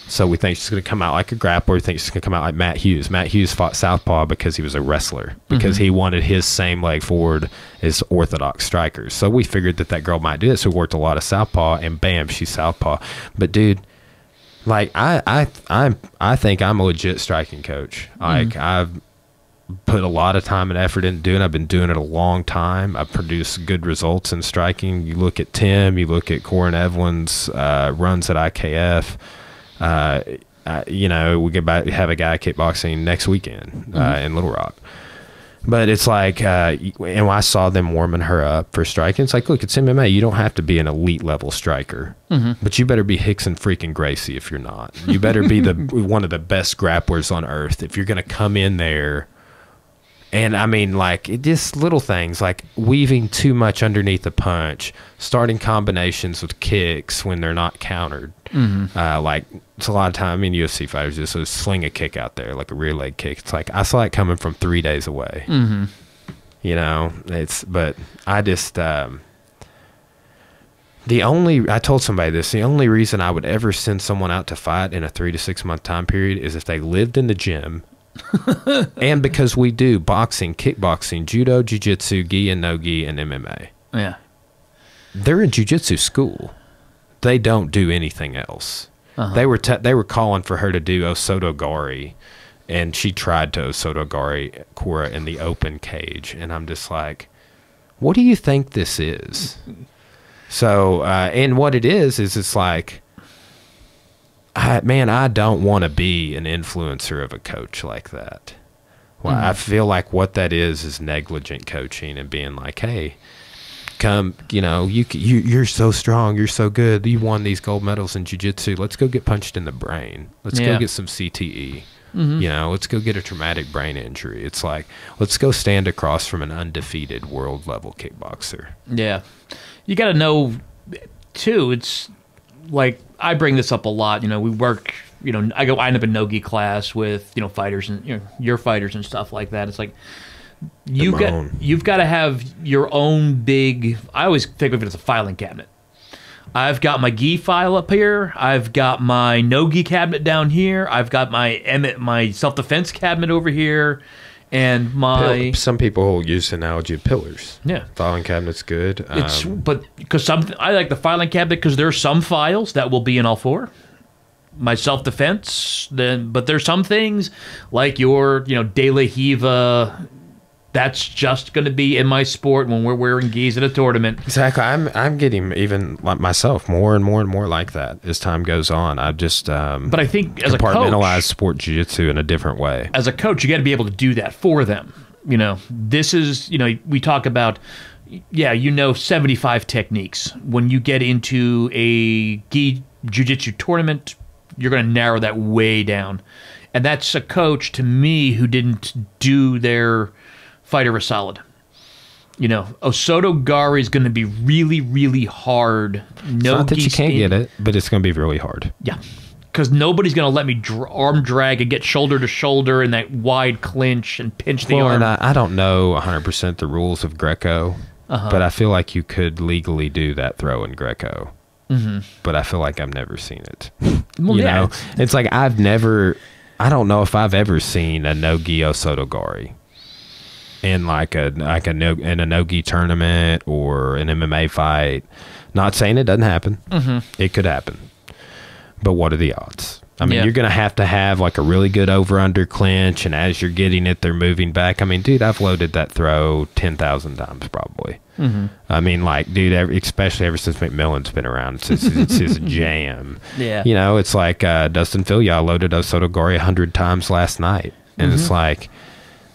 So we think she's going to come out like a grappler. We think she's going to come out like Matt Hughes. Matt Hughes fought southpaw because he was a wrestler, because he wanted his same leg forward as orthodox strikers. So we figured that girl might do it. So we worked a lot of southpaw, and bam, she's southpaw. But dude, like I think I'm a legit striking coach. Like I've put a lot of time and effort into doing it. I've been doing it a long time. I've produced good results in striking. You look at Tim, you look at Corin Evelyn's runs at IKF. You know, we have a guy kickboxing next weekend in Little Rock. But it's like, and I saw them warming her up for striking. It's like, look, it's MMA. You don't have to be an elite level striker, but you better be Hickson freaking Gracie if you're not. You better be one of the best grapplers on earth if you're going to come in there. And I mean, like, just little things like weaving too much underneath the punch, starting combinations with kicks when they're not countered. Like, it's a lot of time. I mean, UFC fighters just sling a kick out there, like a rear leg kick. It's like, I saw it coming from 3 days away. You know, but I just, I told somebody this, the only reason I would ever send someone out to fight in a 3 to 6 month time period is if they lived in the gym. And because we do boxing, kickboxing, judo, jiu-jitsu, gi and no gi, and MMA. Yeah. They're in jiu-jitsu school. They don't do anything else. They were calling for her to do Osotogari, and she tried to Osotogari Cora in the open cage. And I'm just like, what do you think this is? So, and what it is it's like, I don't want to be an influencer of a coach like that. Well, I feel like what that is negligent coaching and being like, hey, come, you know, you're so strong, you're so good, you won these gold medals in jiu-jitsu. Let's go get punched in the brain. Let's go get some CTE. You know, let's go get a traumatic brain injury. It's like, let's go stand across from an undefeated world level kickboxer. Yeah, you got to know too. It's like, I bring this up a lot. You know, we work, you know, I end up in no-gi class with, you know, fighters and, you know, your fighters and stuff like that. It's like, you've got to have your own big, I always think of it as a filing cabinet. I've got my gi file up here. I've got my no-gi cabinet down here. I've got my self-defense cabinet over here. And some people use the analogy of pillars. Yeah, filing cabinet's good. But because I like the filing cabinet because there are some files that will be in all four. My self-defense, but there's some things like your, you know, De La Hiva. That's just going to be in my sport when we're wearing gis at a tournament. Exactly. I'm getting even like myself more and more and more like that as time goes on. I just but I think as a coach, compartmentalize sport jiu-jitsu in a different way. As a coach, you got to be able to do that for them. You know, this is, you know, we talk about, yeah, you know, 75 techniques. When you get into a gi jiu-jitsu tournament, you're going to narrow that way down. And that's a coach, to me, who didn't do their fighter a solid. You know, Osotogari is going to be really, really hard. It's not that you can't get it, but it's going to be really hard. Yeah, because nobody's going to let me arm drag and get shoulder to shoulder in that wide clinch and pinch the arm. And I don't know 100% the rules of Greco, but I feel like you could legally do that throw in Greco. But I feel like I've never seen it. Well, you know, it's like I don't know if I've ever seen a no-gi Osotogari in in a no-gi tournament or an MMA fight. Not saying it doesn't happen. It could happen. But what are the odds? I mean, you're going to have like a really good over-under clinch, and as you're getting it, they're moving back. I mean, dude, I've loaded that throw 10,000 times probably. I mean, like, dude, especially ever since McMillan's been around, it's his jam. Yeah. You know, it's like Dustin Filya loaded Osotogari 100 times last night, and it's like,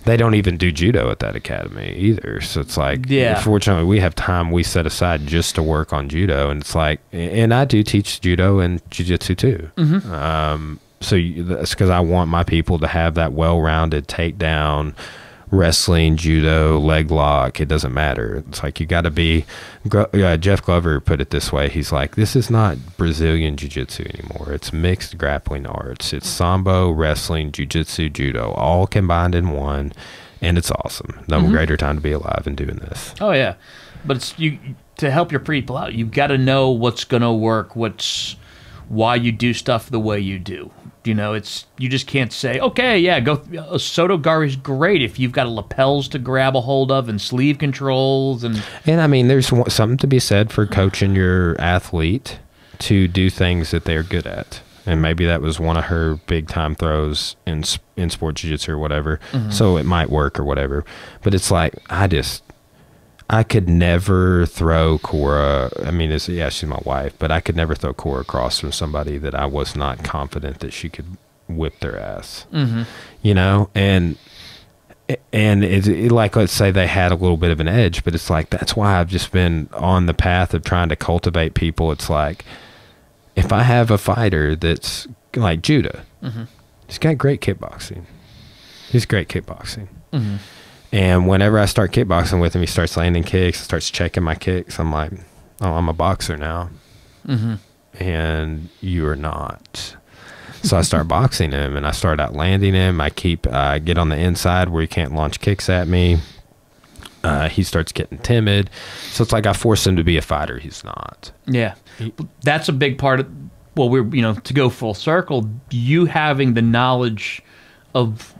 they don't even do judo at that academy either. So it's like, fortunately, we have time we set aside just to work on judo. And it's like, and I do teach judo and jiu-jitsu too. So that's because I want my people to have that well-rounded takedown, wrestling, judo, leg lock, it doesn't matter. It's like you got to be. Jeff Glover put it this way. He's like, this is not Brazilian jiu-jitsu anymore. It's mixed grappling arts. It's sambo, wrestling, jiu-jitsu, judo, all combined in one, and it's awesome. No greater time to be alive in doing this. Oh yeah, but it's to help your people out. You've got to know what's going to work. Why you do stuff the way you do. You know, you just can't say, okay, yeah, go. Soto Gari is great if you've got lapels to grab a hold of and sleeve controls and I mean, there's something to be said for coaching your athlete to do things that they're good at, and maybe that was one of her big time throws in sport jiu-jitsu or whatever. So it might work or whatever, but it's like I could never throw Cora. I mean, she's my wife, but I could never throw Cora across from somebody that I was not confident that she could whip their ass. You know, and it's like, let's say they had a little bit of an edge, but it's like, that's why I've just been on the path of trying to cultivate people. It's like, if I have a fighter that's like Judah, he's got great kickboxing. He's great kickboxing. And whenever I start kickboxing with him, he starts landing kicks, starts checking my kicks. I'm like, oh, I'm a boxer now. And you are not. So I start boxing him, and I start out landing him. I get on the inside where he can't launch kicks at me. He starts getting timid. So it's like I force him to be a fighter. He's not. Yeah. That's a big part of, well, to go full circle, you having the knowledge of,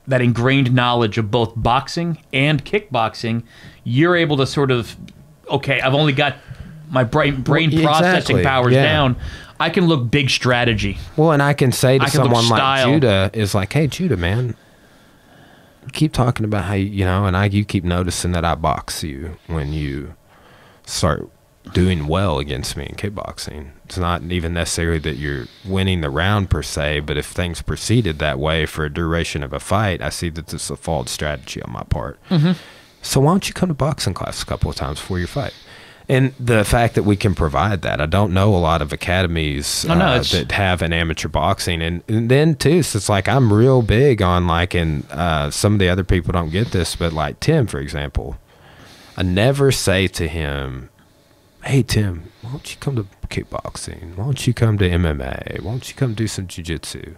that ingrained knowledge of both boxing and kickboxing, you're able to sort of, okay, I've only got my brain processing powers down. I can look big strategy. Well, and I can say to someone like Judah is like, hey, Judah, man, keep talking about how you keep noticing that I box you when you start doing well against me in kickboxing. It's not even necessarily that you're winning the round per se, but if things proceeded that way for a duration of a fight, I see that this is a flawed strategy on my part. So why don't you come to boxing class a couple of times before your fight? And the fact that we can provide that, I don't know a lot of academies that have an amateur boxing. And then, too, so it's like I'm real big on, like, and some of the other people don't get this, but like Tim, for example, I never say to him, hey, Tim, why don't you come to kickboxing? Why don't you come to MMA? Why don't you come do some jiu-jitsu?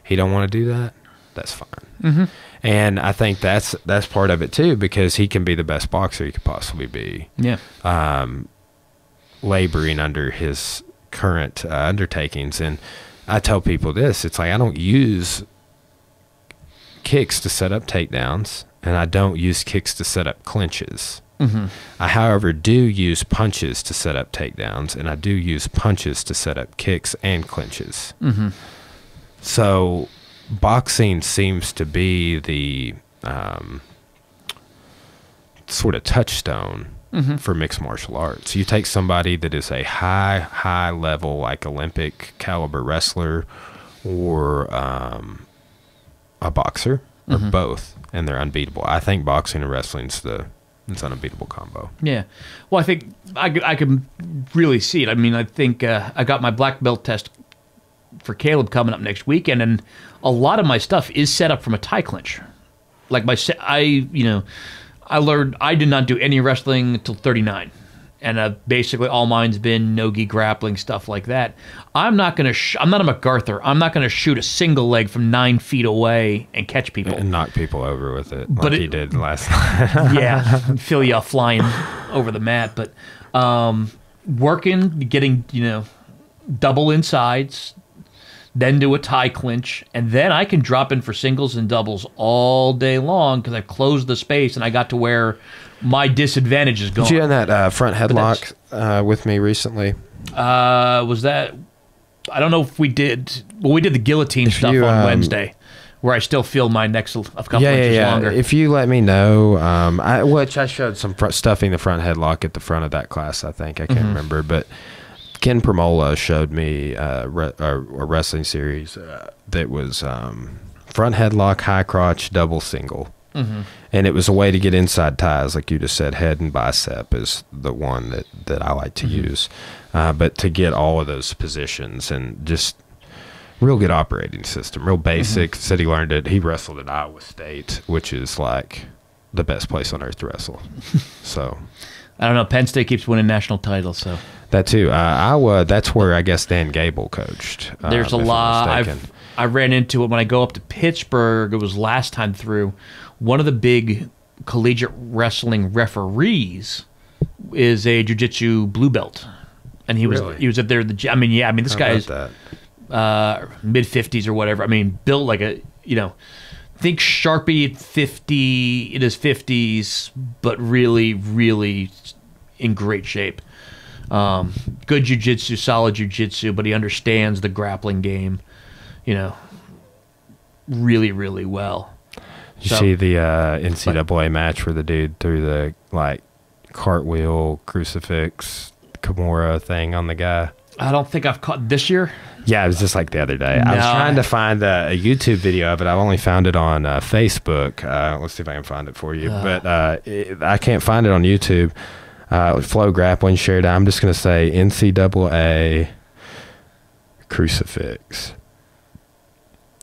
He don't want to do that? That's fine. And I think that's part of it, too, because he can be the best boxer he could possibly be. Yeah. Laboring under his current undertakings. And I tell people this, it's like I don't use kicks to set up takedowns, and I don't use kicks to set up clinches. I, however, do use punches to set up takedowns, and I do use punches to set up kicks and clinches. So boxing seems to be the sort of touchstone for mixed martial arts. You take somebody that is a high level, like Olympic caliber wrestler, or a boxer, or both, and they're unbeatable. I think boxing and wrestling's it's an unbeatable combo. Yeah. Well, I think I can really see it. I mean, I think I got my black belt test for Caleb coming up next weekend, and a lot of my stuff is set up from a tie clinch. Like I learned I did not do any wrestling until 39, and basically all mine's been no-gi grappling, stuff like that. I'm not gonna. I'm not a MacArthur. I'm not gonna shoot a single leg from 9 feet away and catch people and knock people over with it, like he did last night. Yeah, feel you flying over the mat, but working, getting double insides, then do a tie clinch, and then I can drop in for singles and doubles all day long because I've closed the space and I got to where my disadvantage is gone. Did you have that front headlock with me recently? Was that... I don't know if we did... Well, we did the guillotine stuff on Wednesday, where I still feel my neck's a couple inches longer. If you let me know, which I showed some stuffing the front headlock at the front of that class, I think. I can't remember, but... Ken Pramola showed me a wrestling series that was front headlock, high crotch, double single. And it was a way to get inside ties, like you just said. Head and bicep is the one that I like to use. But to get all of those positions and just real good operating system, real basic. Said he learned it. He wrestled at Iowa State, which is like the best place on earth to wrestle. So I don't know. Penn State keeps winning national titles, so that too. Iowa, that's where I guess Dan Gable coached. There's a lot. I ran into it when I go up to Pittsburgh. It was last time through. One of the big collegiate wrestling referees is a jiu-jitsu blue belt, and he was up there. This guy is mid-50s or whatever. I mean, built like a think Sharpie at 50 in his 50s, but really, really in great shape. Good jiu-jitsu, solid jiu-jitsu, but he understands the grappling game, really, really well. Did you see the NCAA match where the dude threw the cartwheel, crucifix, Kimura thing on the guy? I don't think I've caught this year. Yeah, it was just like the other day. I was trying to find a YouTube video of it. I've only found it on Facebook. Let's see if I can find it for you. But I can't find it on YouTube. Flow Grappling shared. I'm just going to say NCAA crucifix.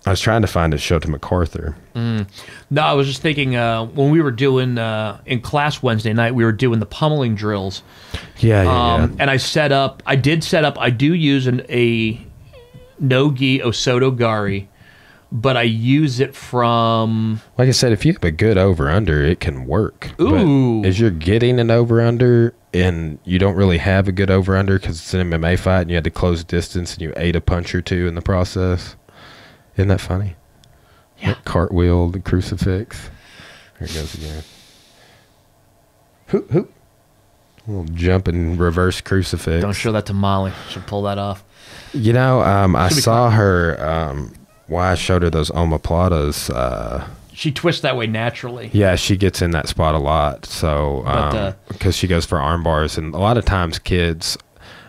I was trying to find it, show to MacArthur. No, I was just thinking when we were doing in class Wednesday night, we were doing the pummeling drills. Yeah. And I do use a no-gi Osoto Gari, but I use it from... Like I said, if you have a good over-under, it can work. Ooh. But as you're getting an over-under and you don't really have a good over-under because it's an MMA fight and you had to close distance and you ate a punch or two in the process... Isn't that funny? Yeah. That cartwheel, the crucifix. There it goes again. Hoop, hoop. A little jumping reverse crucifix. Don't show that to Molly. She'll pull that off. I saw her, I showed her those omoplatas. She twists that way naturally. Yeah, she gets in that spot a lot. So, because she goes for arm bars. And a lot of times kids...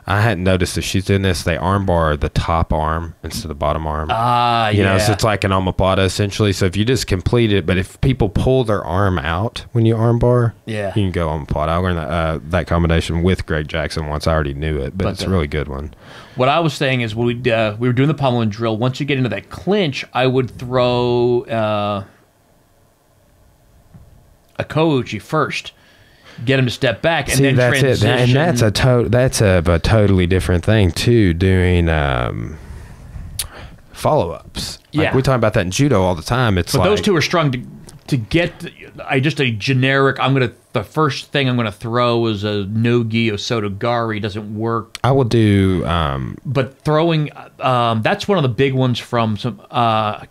I hadn't noticed if she's doing this. They armbar the top arm instead of the bottom arm. So it's like an omoplata essentially. So if you just complete it, but if people pull their arm out when you armbar, you can go omoplata. I learned that combination with Greg Jackson once. I already knew it, but it's a really good one. What I was saying is when we were doing the pummeling drill, once you get into that clinch, I would throw a Kouchi first. Get him to step back and then transition. And that's a totally different thing too. Doing follow-ups. Like we talk about that in judo all the time. But those two are strong to get. Just a generic. The first thing I'm gonna throw is a no-gi Osoto Gari. Doesn't work. I will do. But throwing. That's one of the big ones from some.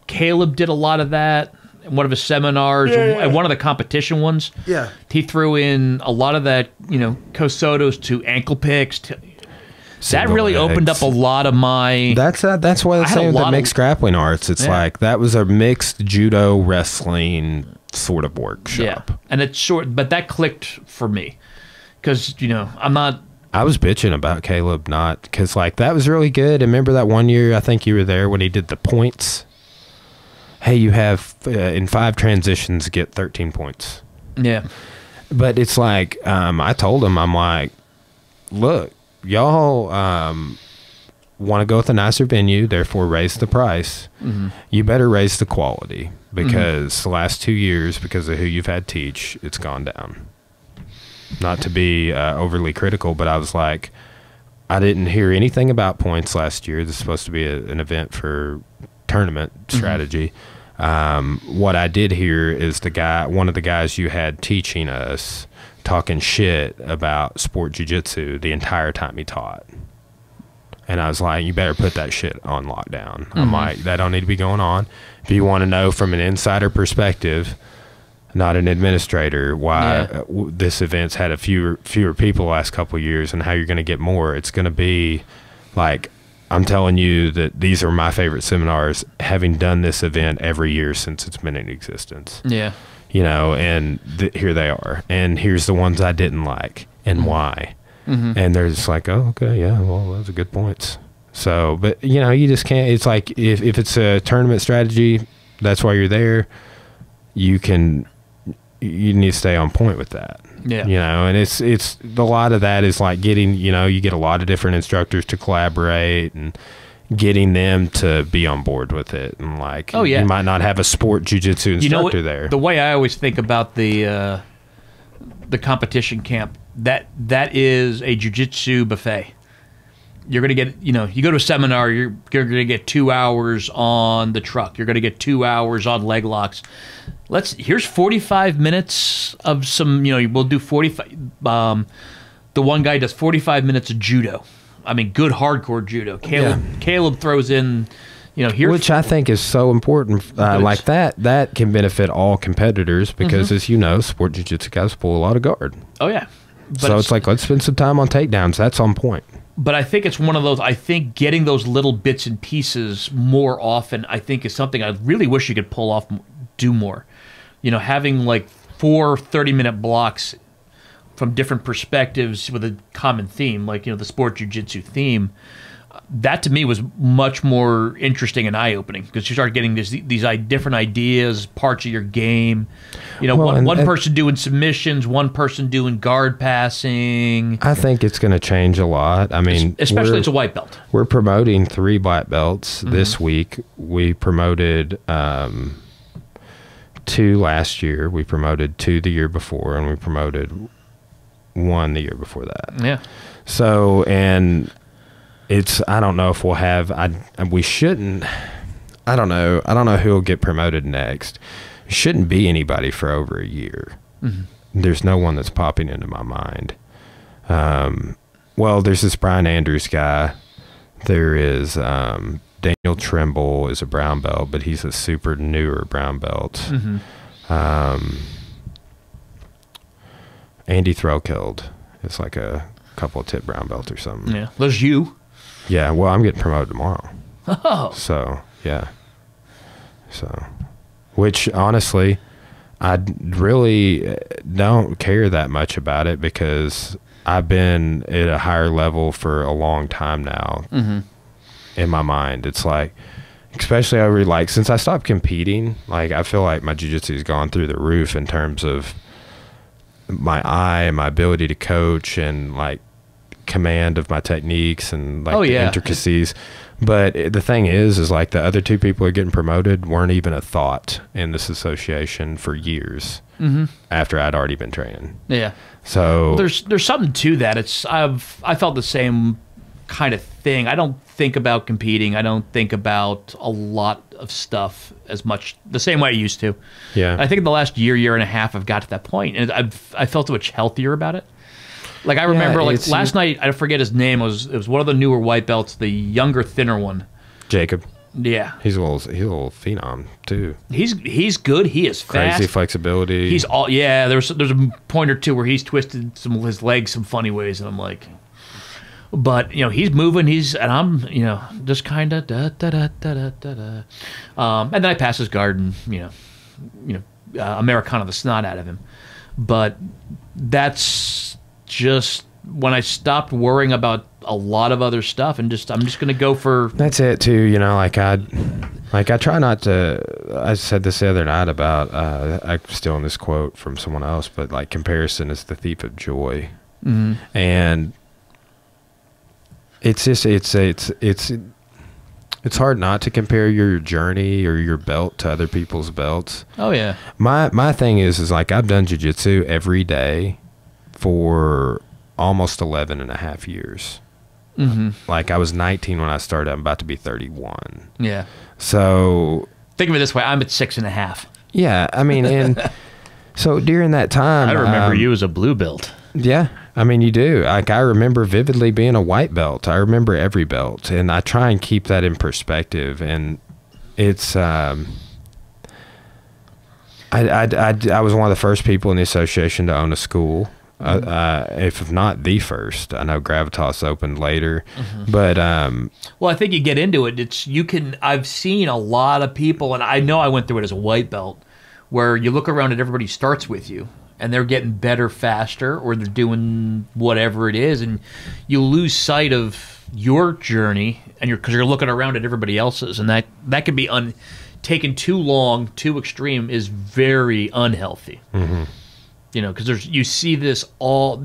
Caleb did a lot of that. One of his seminars, and one of the competition ones. Yeah, he threw in a lot of that, Kosotos to ankle picks. That really opened up a lot of my. That's why they say with the mixed grappling arts. It's like that was a mixed judo wrestling sort of workshop. Yeah, and it's short, but that clicked for me because I'm not. I was bitching about Caleb because that was really good. And remember that one year I think you were there when he did the points. Hey, you have in 5 transitions get 13 points. Yeah, but it's like I told him, I'm like, look, y'all want to go with a nicer venue, therefore raise the price. You better raise the quality because the last 2 years, because of who you've had teach, it's gone down. Not to be overly critical, but I was like, I didn't hear anything about points last year. This is supposed to be an event for tournament strategy. What I did hear is one of the guys you had teaching us talking shit about sport jiu-jitsu the entire time he taught. And I was like, you better put that shit on lockdown. I'm like, that don't need to be going on. If you want to know from an insider perspective, not an administrator, why this event's had a fewer people the last couple of years and how you're going to get more, it's going to be like, I'm telling you that these are my favorite seminars, having done this event every year since it's been in existence. Yeah. And here they are. And here's the ones I didn't like and why. And they're just like, oh, okay, yeah, well, those are good points. So, but, you just can't. It's like if it's a tournament strategy, that's why you're there. You need to stay on point with that. Yeah. And it's a lot of that is like getting, you get a lot of different instructors to collaborate and getting them to be on board with it. And like, oh, yeah. you might not have a sport jiu-jitsu instructor there. The way I always think about the competition camp, that is a jiu-jitsu buffet. You're going to get, you go to a seminar, you're going to get 2 hours on the truck. You're going to get 2 hours on leg locks. Here's 45 minutes of some, we'll do 45. The one guy does 45 minutes of judo. I mean, good hardcore judo. Caleb throws in, here. Which I think is so important. Like that can benefit all competitors because, as you know, sport jiu-jitsu guys pull a lot of guard. Oh, yeah. But so it's like, let's spend some time on takedowns. That's on point. But I think it's one of those, I think getting those little bits and pieces more often, I think is something I really wish you could pull off, do more. Having like 4 30-minute blocks from different perspectives with a common theme, like, the sport jiu-jitsu theme, that to me was much more interesting and eye-opening because you start getting these different ideas, parts of your game. One person doing submissions, one person doing guard passing. I think it's going to change a lot. I mean, especially it's a white belt. We're promoting 3 black belts this week. We promoted 2 last year. We promoted 2 the year before, and we promoted 1 the year before that. Yeah. So, and I don't know if we'll have, we shouldn't, I don't know who will get promoted next. It shouldn't be anybody for over a year. There's no one that's popping into my mind. Well, there's this Brian Andrews guy. There is Daniel Trimble is a brown belt, but he's a super newer brown belt. Andy Threlkeld is like a couple of tip brown belt or something. Yeah, there's you. Yeah, well, I'm getting promoted tomorrow. Oh. So, yeah. So, which, honestly, I really don't care that much about it because I've been at a higher level for a long time now in my mind. It's like, especially over, like, since I stopped competing, like, I feel like my jiu-jitsu has gone through the roof in terms of my eye and my ability to coach and, like, command of my techniques and like the intricacies. But the thing is like the other 2 people who are getting promoted weren't even a thought in this association for years after I'd already been training. Yeah. So there's something to that. I felt the same kind of thing. I don't think about competing. I don't think about a lot of stuff as much the same way I used to. Yeah. I think in the last year and a half I've got to that point and I felt much healthier about it. Like I remember, like last night, I forget his name. It was one of the newer white belts, the younger, thinner one. Jacob. Yeah, he's a little phenom too. He's good. He is fast. Crazy flexibility. He's all There's a point or two where he's twisted some of his legs some funny ways, and I'm like, but he's moving. And I'm just kind of da da da da da da. And then I pass his guard and Americana the snot out of him. But that's just when I stopped worrying about a lot of other stuff and I'm just going to go for. That's it too. Like I try not to, I said this the other night about, I'm stealing this quote from someone else, but like comparison is the thief of joy. And it's just, it's hard not to compare your journey or your belt to other people's belts. Oh yeah. My thing is like I've done jiu-jitsu every day for almost 11 and a half years. Like I was 19 when I started. I'm about to be 31. Yeah. So think of it this way. I'm at 6.5. Yeah. I mean, and so during that time, I remember you as a blue belt. Yeah. I mean, you do. Like I remember vividly being a white belt. I remember every belt, and I try and keep that in perspective. And it's, I was one of the first people in the association to own a school. If not the first. I know Gravitas opened later, but well, I think you get into it. I've seen a lot of people, and I know I went through it as a white belt, where you look around and everybody starts with you, and they're getting better faster, or they're doing whatever it is, and you lose sight of your journey, and because you're looking around at everybody else's, and that can be taken too long, too extreme, is very unhealthy. Because you see this all,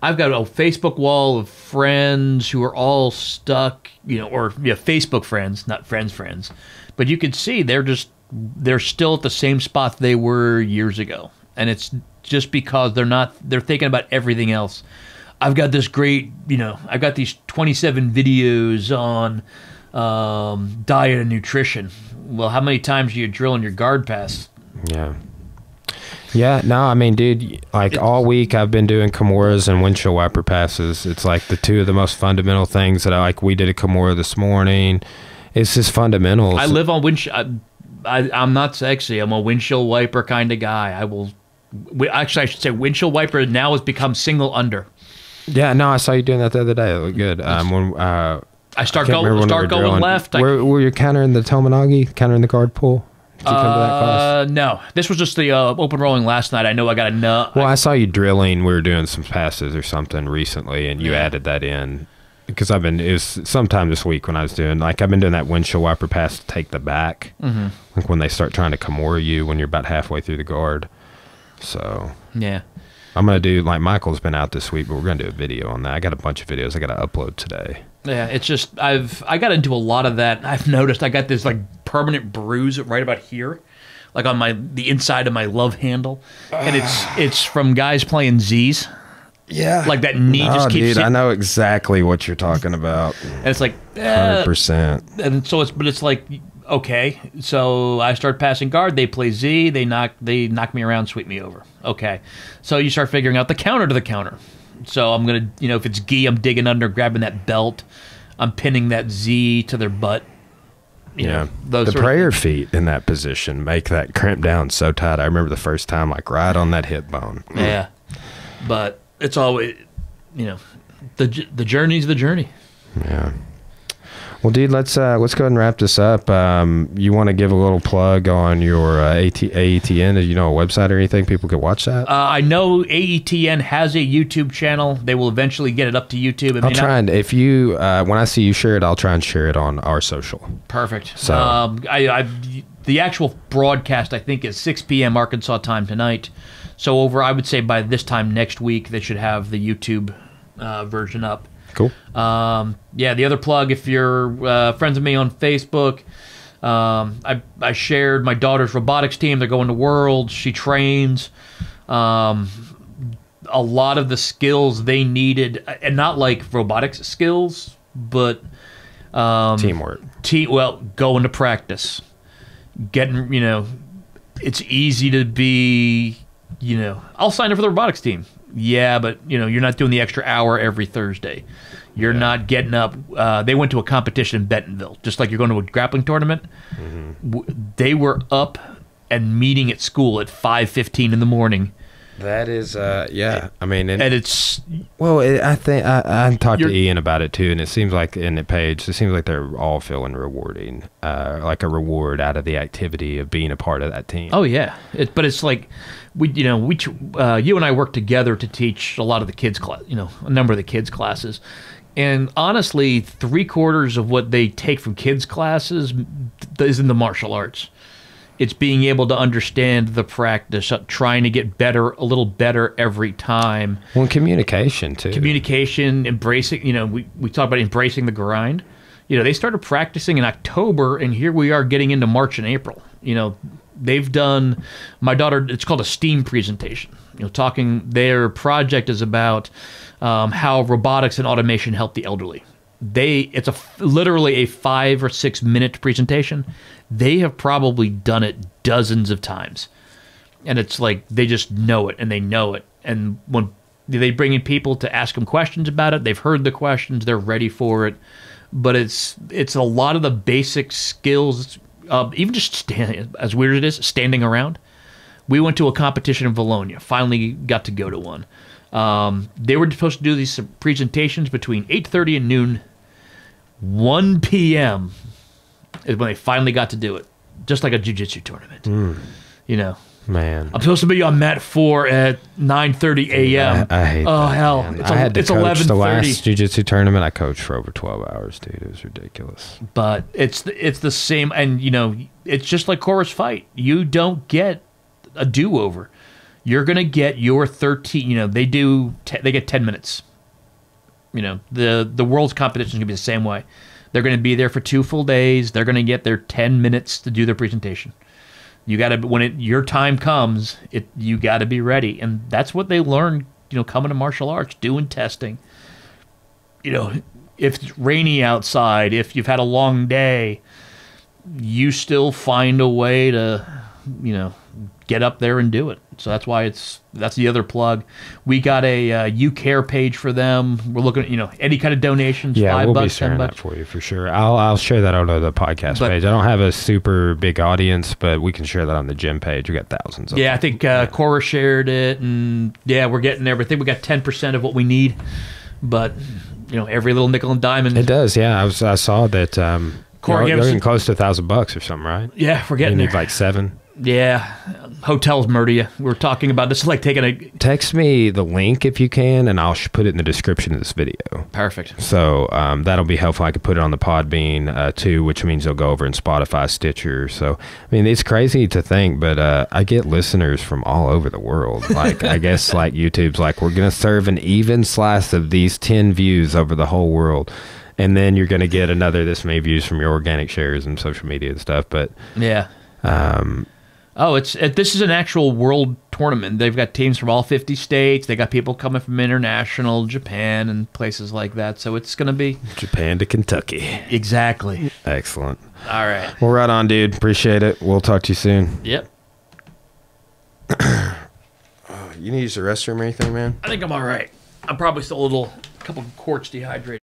I've got a Facebook wall of friends who are all stuck, or Facebook friends, not friends. But you can see they're still at the same spot they were years ago. And it's just because they're thinking about everything else. I've got this great, I've got these 27 videos on diet and nutrition. Well, how many times do you drill in your guard pass? Yeah. Yeah, no, I mean, dude, like all week I've been doing Kimuras and windshield wiper passes. It's like the two of the most fundamental things that we did a Kimura this morning. It's just fundamentals. I live on windshield. I'm not sexy. I'm a windshield wiper kind of guy. Actually, I should say windshield wiper now has become single under. Yeah, no, I saw you doing that the other day. It looked good. When I start going left. Were you countering the Tomonagi, countering the guard pull? Did you come to that class? No, this was just the open rolling last night. I know I got a nut. Well, I saw you drilling. We were doing some passes or something recently, and you added that in. Because it was sometime this week when I was doing, I've been doing that windshield wiper pass to take the back. Mm-hmm. Like when they start trying to Kimura you when you're about halfway through the guard. So. Yeah. I'm going to do, Michael's been out this week, but we're going to do a video on that. I got a bunch of videos I got to upload today. Yeah, it's just, I got into a lot of that. I've noticed I got this, permanent bruise right about here, on the inside of my love handle. And it's from guys playing Z's. Yeah. Like that knee just keeps dude, I know exactly what you're talking about. And it's 100%. And so it's like, okay. So I start passing guard, they play Z, they knock me around, sweep me over. Okay. So you start figuring out the counter to the counter. So I'm going to, if it's gi, I'm digging under, grabbing that belt. I'm pinning that Z to their butt. Yeah. The prayer feet in that position make that cramp down so tight. I remember the first time, right on that hip bone. Yeah. But it's always, the journey's the journey. Yeah. Well, dude, let's go ahead and wrap this up. You want to give a little plug on your AETN? Do you know a website or anything people could watch that? I know AETN has a YouTube channel. They will eventually get it up to YouTube. I'll try and if you when I see you share it, I'll try and share it on our social. Perfect. So the actual broadcast I think is 6 p.m. Arkansas time tonight. So I would say by this time next week they should have the YouTube version up. Cool. The other plug, if you're friends of me on Facebook, I shared my daughter's robotics team. They're going to Worlds. She trains. A lot of the skills they needed, and not like robotics skills, but teamwork. Going to practice. Getting, it's easy to be, I'll sign up for the robotics team. Yeah, but you're not doing the extra hour every Thursday. You're not getting up. They went to a competition in Bentonville, just like you're going to a grappling tournament. Mm-hmm. They were up and meeting at school at 5:15 in the morning. That is, yeah. I mean, and it's I think I talked to Ian about it too, and it seems like in the page, it seems like they're all feeling rewarding, like a reward out of the activity of being a part of that team. Oh yeah, but it's like you and I work together to teach a lot of the kids class, a number of the kids classes, and honestly, 3/4 of what they take from kids classes is in the martial arts. It's being able to understand the practice, trying to get better, a little better every time. Well, communication, too. Communication, embracing, we talk about embracing the grind. They started practicing in October, and here we are getting into March and April. They've done, my daughter, it's called a STEAM presentation. Their project is about how robotics and automation help the elderly. It's literally a 5 or 6 minute presentation. They have probably done it dozens of times. And it's like they just know it and they know it. And when they bring in people to ask them questions about it, they've heard the questions, they're ready for it. But it's a lot of the basic skills, even just as weird as it is, standing around. We went to a competition in Bologna, finally got to go to one. They were supposed to do these presentations between 8:30 and noon. 1 p.m. is when they finally got to do it, just like a jiu-jitsu tournament. Man, I'm supposed to be on mat 4 at 9:30 a.m. I hate oh that, hell, man. it's I had to coach 11:30. the last jiu-jitsu tournament. I coached for over 12 hours, dude. It was ridiculous. But it's the same, and it's just like chorus fight. You don't get a do-over. You're going to get your 13, they get 10 minutes. The world's competition is going to be the same way. They're going to be there for 2 full days. They're going to get their 10 minutes to do their presentation. You got to, when your time comes, you got to be ready. And that's what they learn, coming to martial arts, doing testing. If it's rainy outside, if you've had a long day, you still find a way to, get up there and do it. So that's why that's the other plug. We got a You Care page for them. We're looking at, any kind of donations. Yeah, $5, we'll be sharing that for you for sure. I'll share that on the podcast page. I don't have a super big audience, but we can share that on the gym page. We got thousands of them. I think Cora shared it, and we're getting there. I think we got 10% of what we need, but every little nickel and diamond. It does, yeah. I saw that. Cora you're getting close to $1,000 or something, right? Yeah, we're getting you need there. like 7. Yeah, hotels murder you. We're talking about this, like taking a. Text me the link if you can, and I'll put it in the description of this video. Perfect. So that'll be helpful. I could put it on the Podbean too, which means they'll go over in Spotify, Stitcher. So I mean, it's crazy to think, but I get listeners from all over the world. Like I guess like YouTube's like, we're gonna serve an even slice of these 10 views over the whole world. And then you're going to get another this many views from your organic shares and social media and stuff. But yeah. This is an actual world tournament. They've got teams from all 50 states. They got people coming from international, Japan, and places like that. So it's going to be Japan to Kentucky. Exactly. Excellent. All right. Well, right on, dude. Appreciate it. We'll talk to you soon. Yep. You need to use the restroom or anything, man? I think I'm all right. I'm probably still a couple of quarts dehydrated.